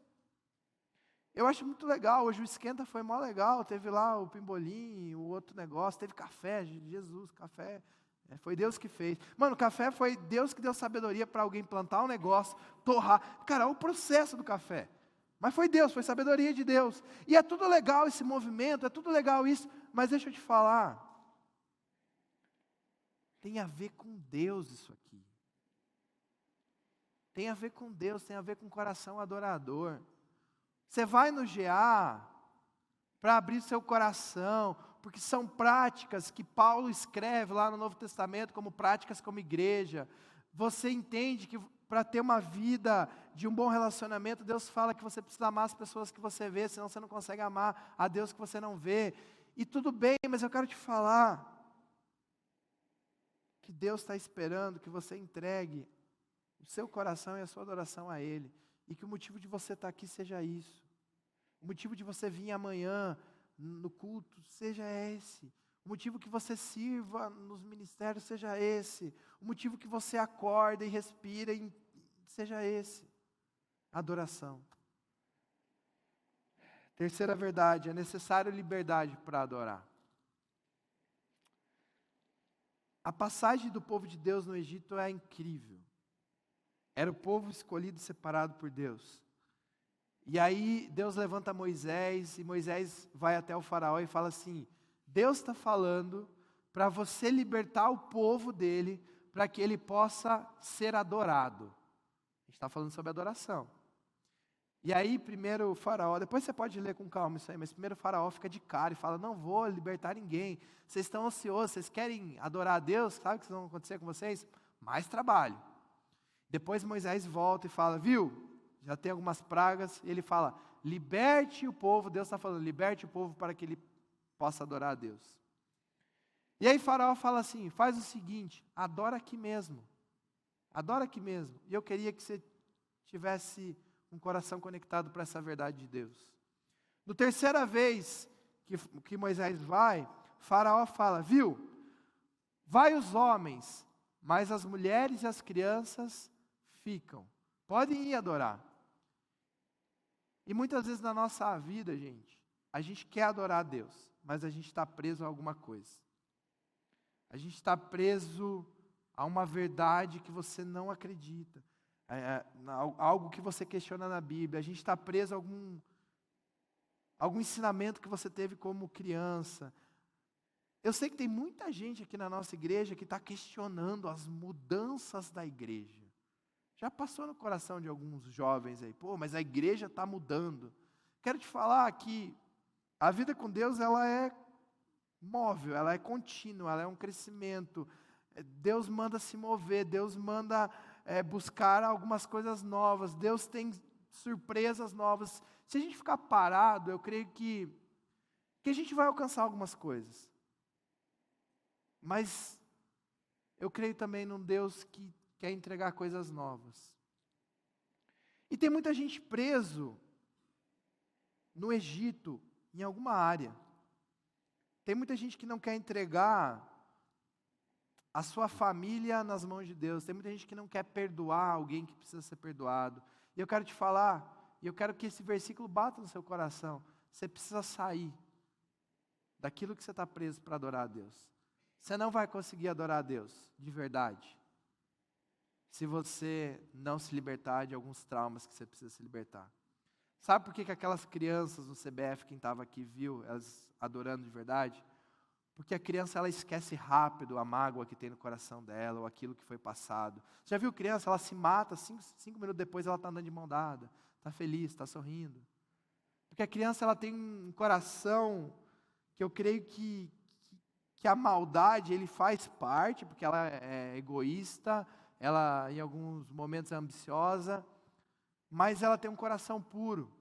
Eu acho muito legal, hoje o esquenta foi mó legal, teve lá o pimbolim, o outro negócio, teve café, Jesus, café, foi Deus que fez. Mano, café foi Deus que deu sabedoria para alguém plantar um negócio, torrar. Cara, o processo do café. Mas foi Deus, foi sabedoria de Deus. E é tudo legal esse movimento, é tudo legal isso, mas deixa eu te falar, tem a ver com Deus isso aqui. Tem a ver com Deus, tem a ver com o coração adorador. Você vai no GA para abrir seu coração, porque são práticas que Paulo escreve lá no Novo Testamento como práticas como igreja. Você entende que para ter uma vida de um bom relacionamento, Deus fala que você precisa amar as pessoas que você vê, senão você não consegue amar a Deus que você não vê. E tudo bem, mas eu quero te falar que Deus está esperando que você entregue o seu coração e a sua adoração a Ele. E que o motivo de você estar aqui seja isso. O motivo de você vir amanhã no culto seja esse. O motivo que você sirva nos ministérios seja esse. O motivo que você acorda e respira seja esse. Adoração. Terceira verdade, é necessário liberdade para adorar. A passagem do povo de Deus no Egito é incrível. Era o povo escolhido e separado por Deus. E aí Deus levanta Moisés, e Moisés vai até o faraó e fala assim, Deus está falando para você libertar o povo dele, para que ele possa ser adorado. A gente está falando sobre adoração. E aí primeiro o faraó, depois você pode ler com calma isso aí, mas primeiro o faraó fica de cara e fala, não vou libertar ninguém, vocês estão ansiosos, vocês querem adorar a Deus, sabe o que vai acontecer com vocês? Mais trabalho. Depois Moisés volta e fala, viu, já tem algumas pragas, e ele fala, liberte o povo, Deus está falando, liberte o povo para que ele possa adorar a Deus. E aí Faraó fala assim, faz o seguinte, adora aqui mesmo, e eu queria que você tivesse um coração conectado para essa verdade de Deus. Na terceira vez que Moisés vai, Faraó fala, viu, vai os homens, mas as mulheres e as crianças ficam. Podem ir adorar. E muitas vezes na nossa vida, gente, a gente quer adorar a Deus, mas a gente está preso a alguma coisa. A gente está preso a uma verdade que você não acredita. Algo que você questiona na Bíblia. A gente está preso a algum ensinamento que você teve como criança. Eu sei que tem muita gente aqui na nossa igreja que está questionando as mudanças da igreja. Já passou no coração de alguns jovens aí, pô, mas a igreja está mudando. Quero te falar que a vida com Deus, ela é móvel, ela é contínua, ela é um crescimento. Deus manda se mover, Deus manda buscar algumas coisas novas, Deus tem surpresas novas. Se a gente ficar parado, eu creio que a gente vai alcançar algumas coisas. Mas eu creio também num Deus que quer entregar coisas novas. E tem muita gente preso no Egito, em alguma área. Tem muita gente que não quer entregar a sua família nas mãos de Deus. Tem muita gente que não quer perdoar alguém que precisa ser perdoado. E eu quero te falar, e eu quero que esse versículo bata no seu coração. Você precisa sair daquilo que você está preso para adorar a Deus. Você não vai conseguir adorar a Deus, de verdade, se você não se libertar de alguns traumas que você precisa se libertar. Sabe por que aquelas crianças no CBF, quem estava aqui viu, elas adorando de verdade? Porque a criança, ela esquece rápido a mágoa que tem no coração dela, ou aquilo que foi passado. Já viu criança, ela se mata, 5 minutos depois ela está andando de mão dada, está feliz, está sorrindo. Porque a criança, ela tem um coração que eu creio que a maldade, ele faz parte, porque ela é egoísta, ela em alguns momentos é ambiciosa, mas ela tem um coração puro.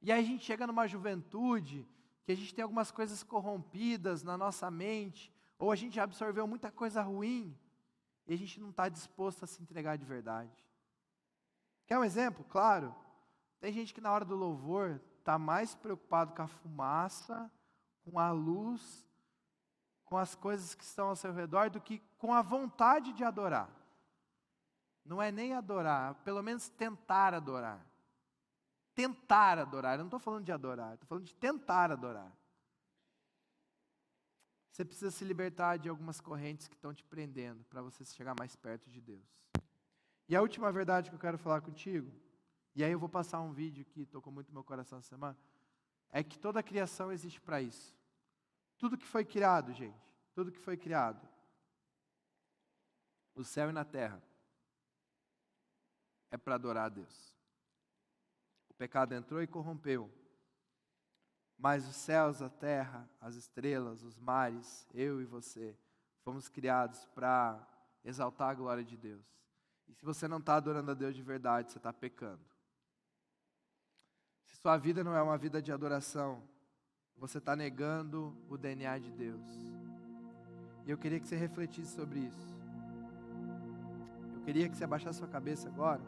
E aí a gente chega numa juventude que a gente tem algumas coisas corrompidas na nossa mente, ou a gente absorveu muita coisa ruim, e a gente não está disposto a se entregar de verdade. Quer um exemplo? Claro. Tem gente que na hora do louvor está mais preocupado com a fumaça, com a luz, com as coisas que estão ao seu redor, do que com a vontade de adorar. Não é nem adorar, pelo menos tentar adorar. Tentar adorar, eu não estou falando de adorar, estou falando de tentar adorar. Você precisa se libertar de algumas correntes que estão te prendendo, para você chegar mais perto de Deus. E a última verdade que eu quero falar contigo, e aí eu vou passar um vídeo que tocou muito no meu coração essa semana, é que toda a criação existe para isso. Tudo que foi criado, gente, tudo que foi criado, no céu e na terra, é para adorar a Deus. O pecado entrou e corrompeu. Mas os céus, a terra, as estrelas, os mares, eu e você, fomos criados para exaltar a glória de Deus. E se você não está adorando a Deus de verdade, você está pecando. Se sua vida não é uma vida de adoração, você está negando o DNA de Deus. E eu queria que você refletisse sobre isso. Eu queria que você abaixasse sua cabeça agora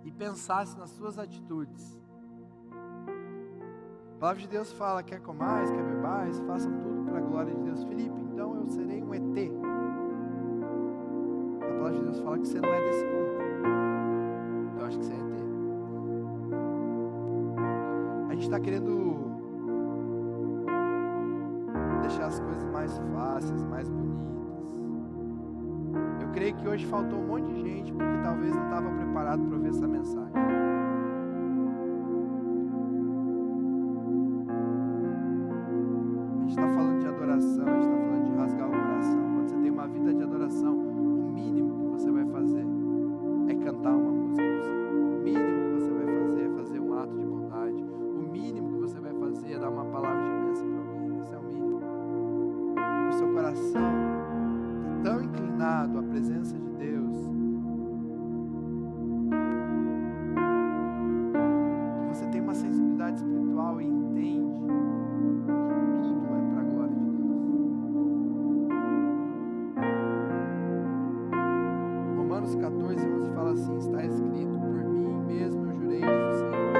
e pensasse nas suas atitudes. A palavra de Deus fala, quer comais, quer bebais, façam tudo para a glória de Deus. Filipe, então eu serei um ET. A palavra de Deus fala que você não é desse mundo. Eu acho que você é ET. A gente está querendo deixar as coisas mais fáceis, mais bonitas. Eu creio que hoje faltou um monte de gente, porque talvez não estava preparado para ouvir essa mensagem. A gente está falando de adoração, a gente está falando de rasgar o coração. Quando você tem uma vida de adoração, o mínimo que você vai fazer é cantar uma música para o Senhor. O mínimo que você vai fazer é fazer um ato de bondade. O mínimo que você vai fazer é dar uma palavra de bênção para alguém. Isso é o mínimo. Porque o seu coração está tão inclinado à presença de Deus, que você tem uma sensibilidade espiritual e entende que tudo é para a glória de Deus. Romanos 14:11 fala assim, está escrito, por mim mesmo eu jurei, diz o Senhor,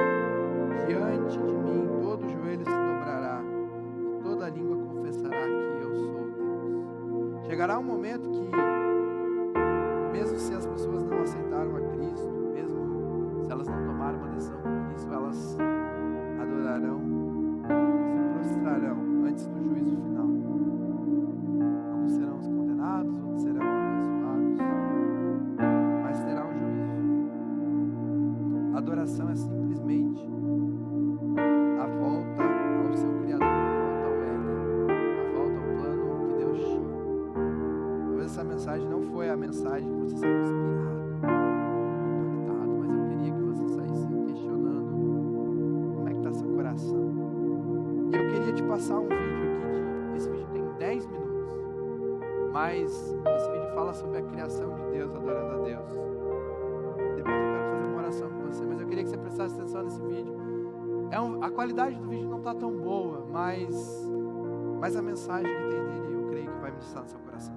diante de mim todo joelho se dobrará, e toda língua confessará que eu sou Deus. Chegará um momento que, mesmo se as pessoas não aceitaram a Cristo, mesmo se elas não tomaram uma decisão com Cristo, elas adorarão, se prostrarão antes do juízo final. Alguns serão condenados, outros serão abençoados, mas terá um juízo. A adoração é simplesmente a volta ao seu Criador, a volta ao Éden, a volta ao plano que Deus tinha. Talvez essa mensagem não foi a mensagem que você saiu inspirado, impactado, mas eu queria que você saísse questionando como é que está seu coração. E eu queria te passar um vídeo aqui, esse vídeo tem 10 minutos, mas esse vídeo fala sobre a criação de Deus, adorando a Deus. Depois eu quero fazer uma oração com você, mas eu queria que você prestasse atenção nesse vídeo. A qualidade do vídeo não está tão boa, mas a mensagem que tem nele, eu creio que vai ministrar no seu coração.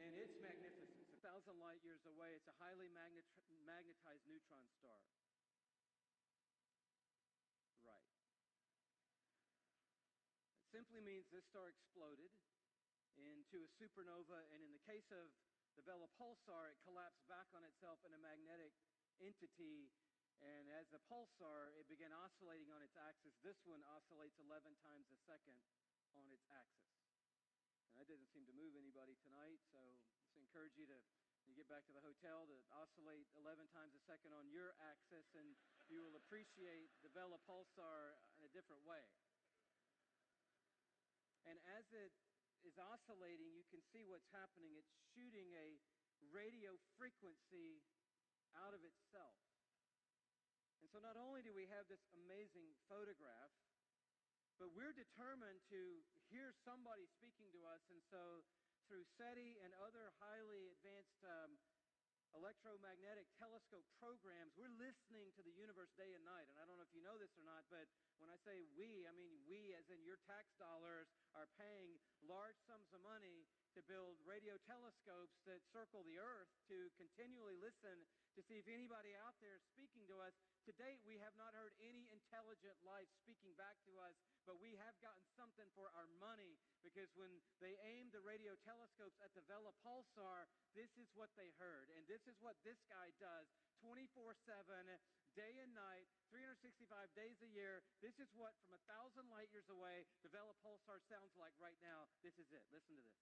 And its magnificence, 1,000 light years away, it's a highly magnetized neutron star. Right. It simply means this star exploded into a supernova, and in the case of the Vela pulsar, it collapsed back on itself in a magnetic entity, and as the pulsar, it began oscillating on its axis. This one oscillates 11 times a second on its axis. And that doesn't seem to move anybody tonight, so let's encourage you to You get back to the hotel to oscillate 11 times a second on your axis, and you will appreciate the Vela Pulsar in a different way. And as it is oscillating, you can see what's happening. It's shooting a radio frequency out of itself. And so not only do we have this amazing photograph, but we're determined to hear somebody speaking to us. And so through SETI and other highly advanced electromagnetic telescope programs, we're listening to the universe day and night. And I don't know if you know this or not, but when I say we, I mean we as in your tax dollars are paying large sums of money to build radio telescopes that circle the earth to continually listen to see if anybody out there is speaking to us. To date, we have not heard any intelligent life speaking back to us, but we have gotten something for our money, because when they aimed the radio telescopes at the Vela Pulsar, this is what they heard. And this is what this guy does 24/7, day and night, 365 days a year. This is what, from 1,000 light years away, the Vela Pulsar sounds like right now. This is it. Listen to this.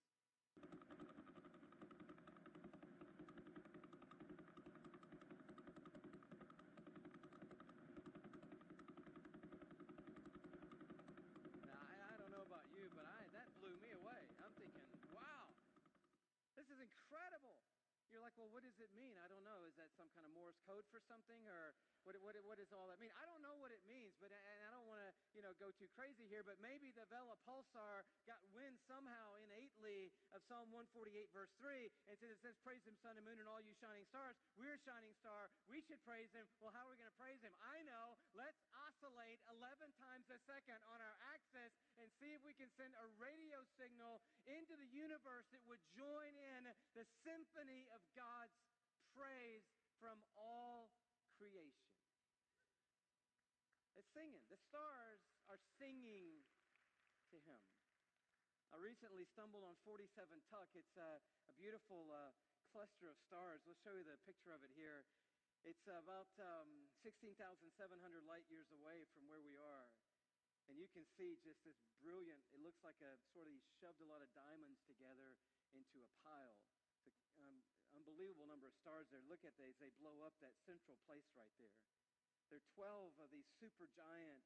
I don't know about you, but that blew me away. I'm thinking, wow, this is incredible. You're like, well, what does it mean? I don't know. Is that some kind of Morse code for something, or what does all that mean? I don't know what it means, but and I don't want to go too crazy here, but maybe the Vela Pulsar got wind somehow innately of Psalm 148 verse 3, and it says, praise him, sun and moon, and all you shining stars. We're a shining star. We should praise him. Well, how are we going to praise him? I know. Let's oscillate 11 times a second on our axis and see if we can send a radio signal into the universe that would join in the symphony of God's praise from all creation. It's singing. The stars are singing to him. I recently stumbled on 47 Tuc. It's a beautiful cluster of stars. Let's show you the picture of it here. It's about 16,700 light years away from where we are. And you can see just this brilliant, it looks like a sort of, he shoved a lot of diamonds together into a pile. It's an unbelievable number of stars there. Look at these. They blow up that central place right there. There are 12 of these supergiant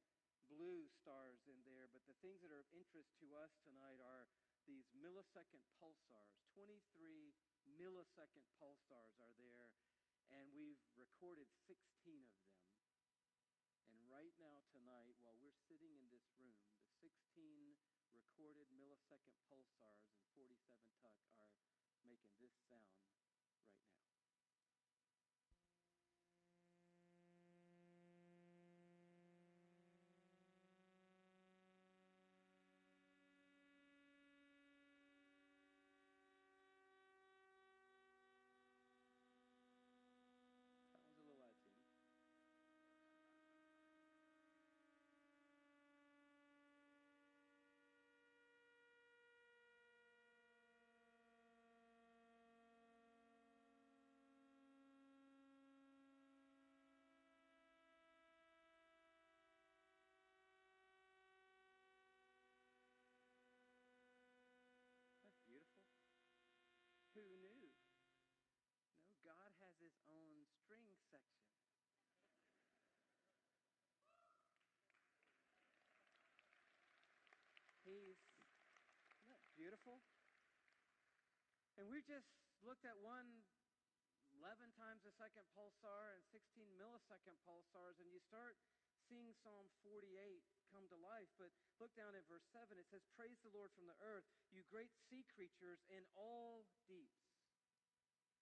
blue stars in there, but the things that are of interest to us tonight are these millisecond pulsars. 23 millisecond pulsars are there, and we've recorded 16 of them. And right now tonight, while we're sitting in this room, the 16 recorded millisecond pulsars in 47 Tuc are making this sound right now. Sounds a little out of tune. That's beautiful. Who knew? No, God has his own string section. Isn't that beautiful? And we just looked at 11 times a second pulsar and 16 millisecond pulsars, and you start seeing Psalm 48 come to life. But look down at verse 7. It says, praise the Lord from the earth, you great sea creatures in all deeps.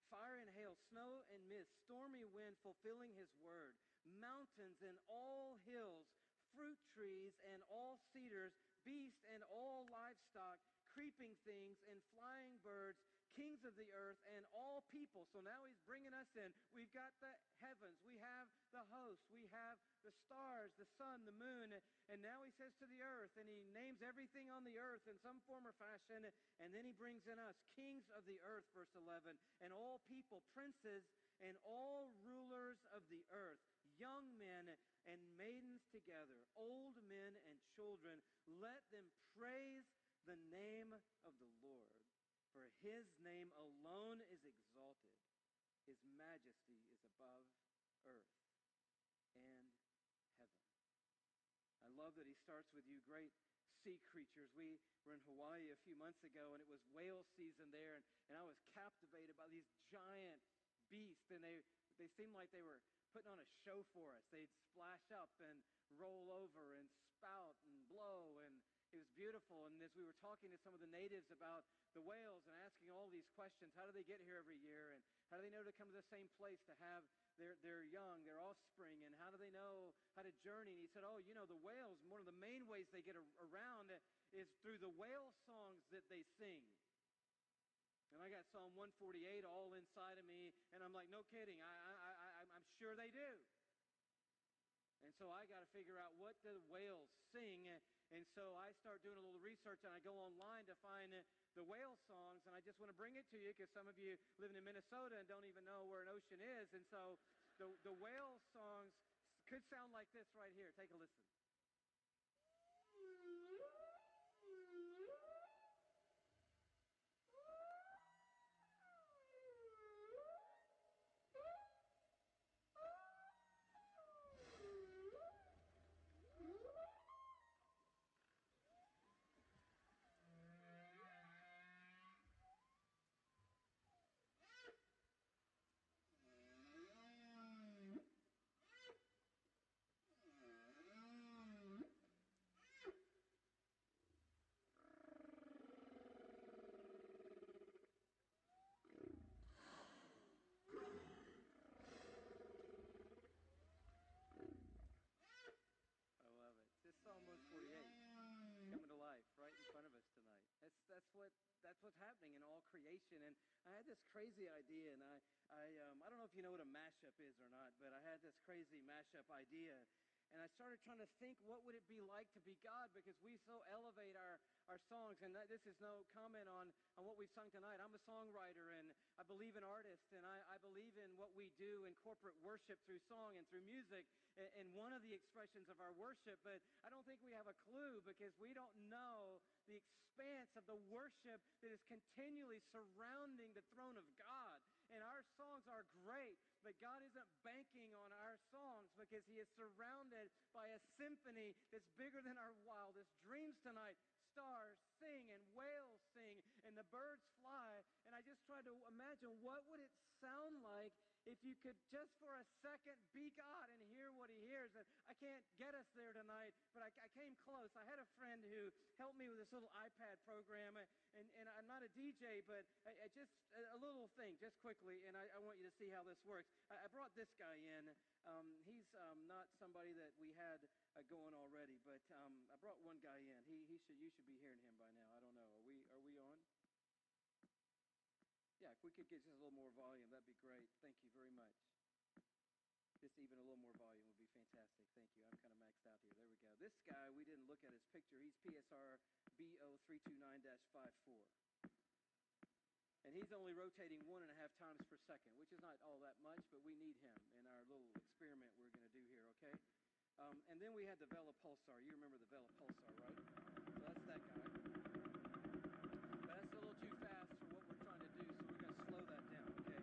Fire and hail, snow and mist, stormy wind fulfilling his word, mountains and all hills, fruit trees and all cedars, beasts and all livestock, creeping things and flying birds, kings of the earth and all people. So now he's bringing us in. We've got the heavens. We have the hosts. We have the stars, the sun, the moon. And now he says to the earth, and he names everything on the earth in some form or fashion. And then he brings in us, kings of the earth, verse 11, and all people, princes, and all rulers of the earth, young men and maidens together, old men and children. Let them praise the name of the Lord, for his name alone is exalted. His majesty is above earth and heaven. I love that he starts with you great sea creatures. We were in Hawaii a few months ago, and it was whale season there, and I was captivated by these giant beasts, and they seemed like they were putting on a show for us. They'd splash up and roll over and spout and blow, and it was beautiful. And as we were talking to some of the natives about the whales and asking all these questions, how do they get here every year, and how do they know to come to the same place to have their young, their offspring, and how do they know how to journey? And he said, the whales, one of the main ways they get around is through the whale songs that they sing. And I got Psalm 148 all inside of me, and I'm like, no kidding, I'm sure they do. And so I got to figure out what the whales sing, and so I start doing a little research, and I go online to find the whale songs, and I just want to bring it to you because some of you living in Minnesota and don't even know where an ocean is, and so the whale songs could sound like this right here. Take a listen. Psalm 148 coming to life right in front of us tonight. That's what's happening in all creation. And I had this crazy idea, and I don't know if you know what a mashup is or not, but I had this crazy mashup idea. And I started trying to think, what would it be like to be God? Because we so elevate our songs. And this is no comment on what we've sung tonight. I'm a songwriter, and I believe in artists, and I believe in what we do in corporate worship through song and through music, and one of the expressions of our worship. But I don't think we have a clue because we don't know the expanse of the worship that is continually surrounding the throne of God. And our songs are great, but God isn't banking on our songs because he is surrounded by a symphony that's bigger than our wildest dreams tonight. Stars sing and whales sing and the birds fly. And I just tried to imagine, what would it sound like if you could just for a second be God and hear what he hears? And I can't get us there tonight, but I came close. I had a friend who helped me with this little iPad program, and I'm not a DJ, but just a little thing, just quickly, and I want you to see how this works. I brought this guy in. He's not somebody that we had going already, but I brought one guy in. You should be hearing him by now. I don't know. Are we on? Yeah, if we could get just a little more volume, that'd be great. Thank you very much. Just even a little more volume would be fantastic. Thank you. I'm kind of maxed out here. There we go. This guy, we didn't look at his picture. He's PSR BO329-54. And he's only rotating 1.5 times per second, which is not all that much, but we need him in our little experiment we're going to do here, okay? And then we had the Vela Pulsar. You remember the Vela Pulsar, right? So that's that guy. But that's a little too fast for what we're trying to do, so we're going to slow that down, okay?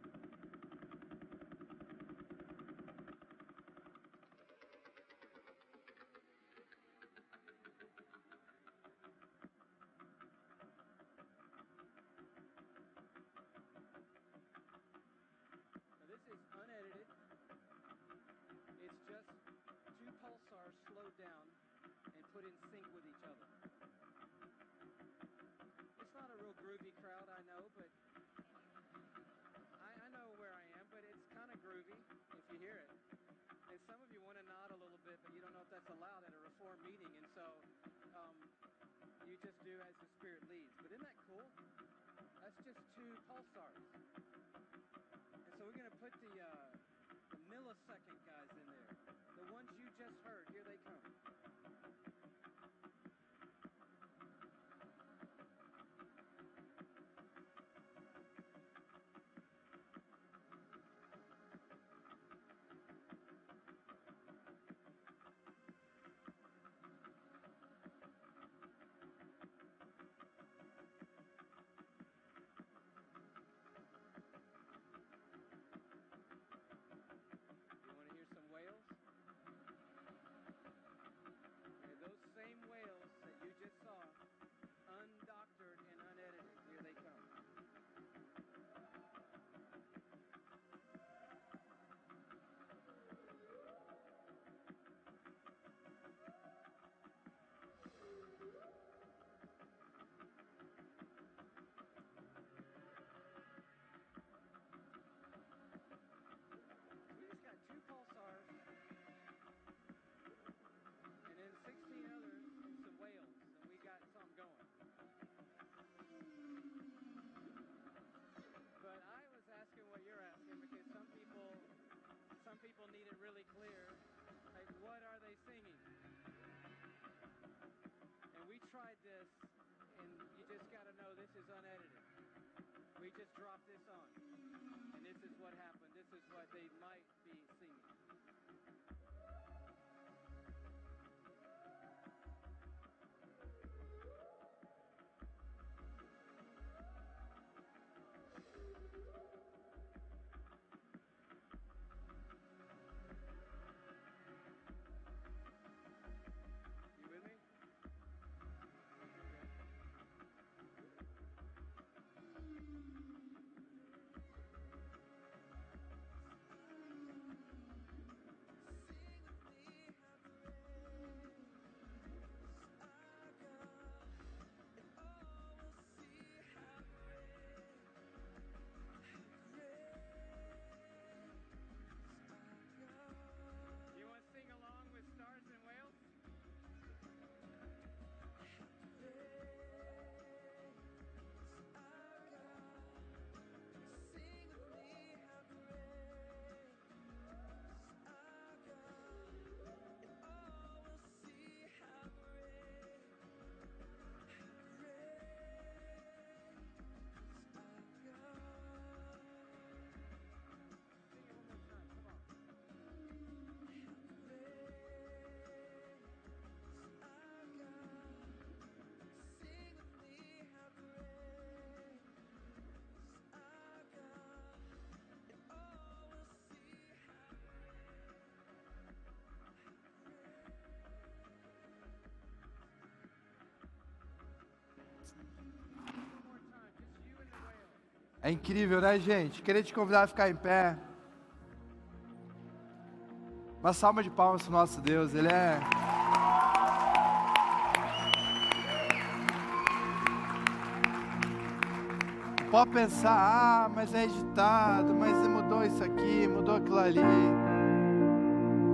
Now this is unedited. It's just two pulsars slowed down and put in sync with each other. It's not a real groovy crowd, I know, but I know where I am, but it's kind of groovy if you hear it. And some of you want to nod a little bit, but you don't know if that's allowed at a Reform meeting, and so you just do as the Spirit leads. But isn't that cool? That's just two pulsars. And so we're going to put the millisecond guys in there. The ones you just heard, here they come. drop this on. And this is what happened. This is what they might be singing. You with me? You want to sing along with Stars and Whales? Sing it one more time. Come on. One more time. Just you and the whale. É incrível, né, gente? Queria te convidar a ficar em pé. Uma salva de palmas pro nosso Deus. Ele é... Pode pensar, mas é editado, mas mudou isso aqui, mudou aquilo ali.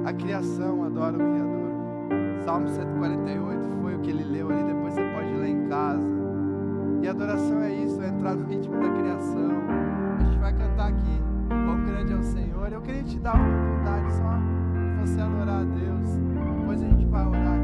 A criação adora o Criador. Salmo 148 foi o que ele leu ali, depois você pode ler em casa. E adoração é isso, é entrar no ritmo da criação. A gente vai cantar aqui, quão grande é o Senhor. Eu queria te dar uma oportunidade só de você adorar a Deus. Depois a gente vai orar.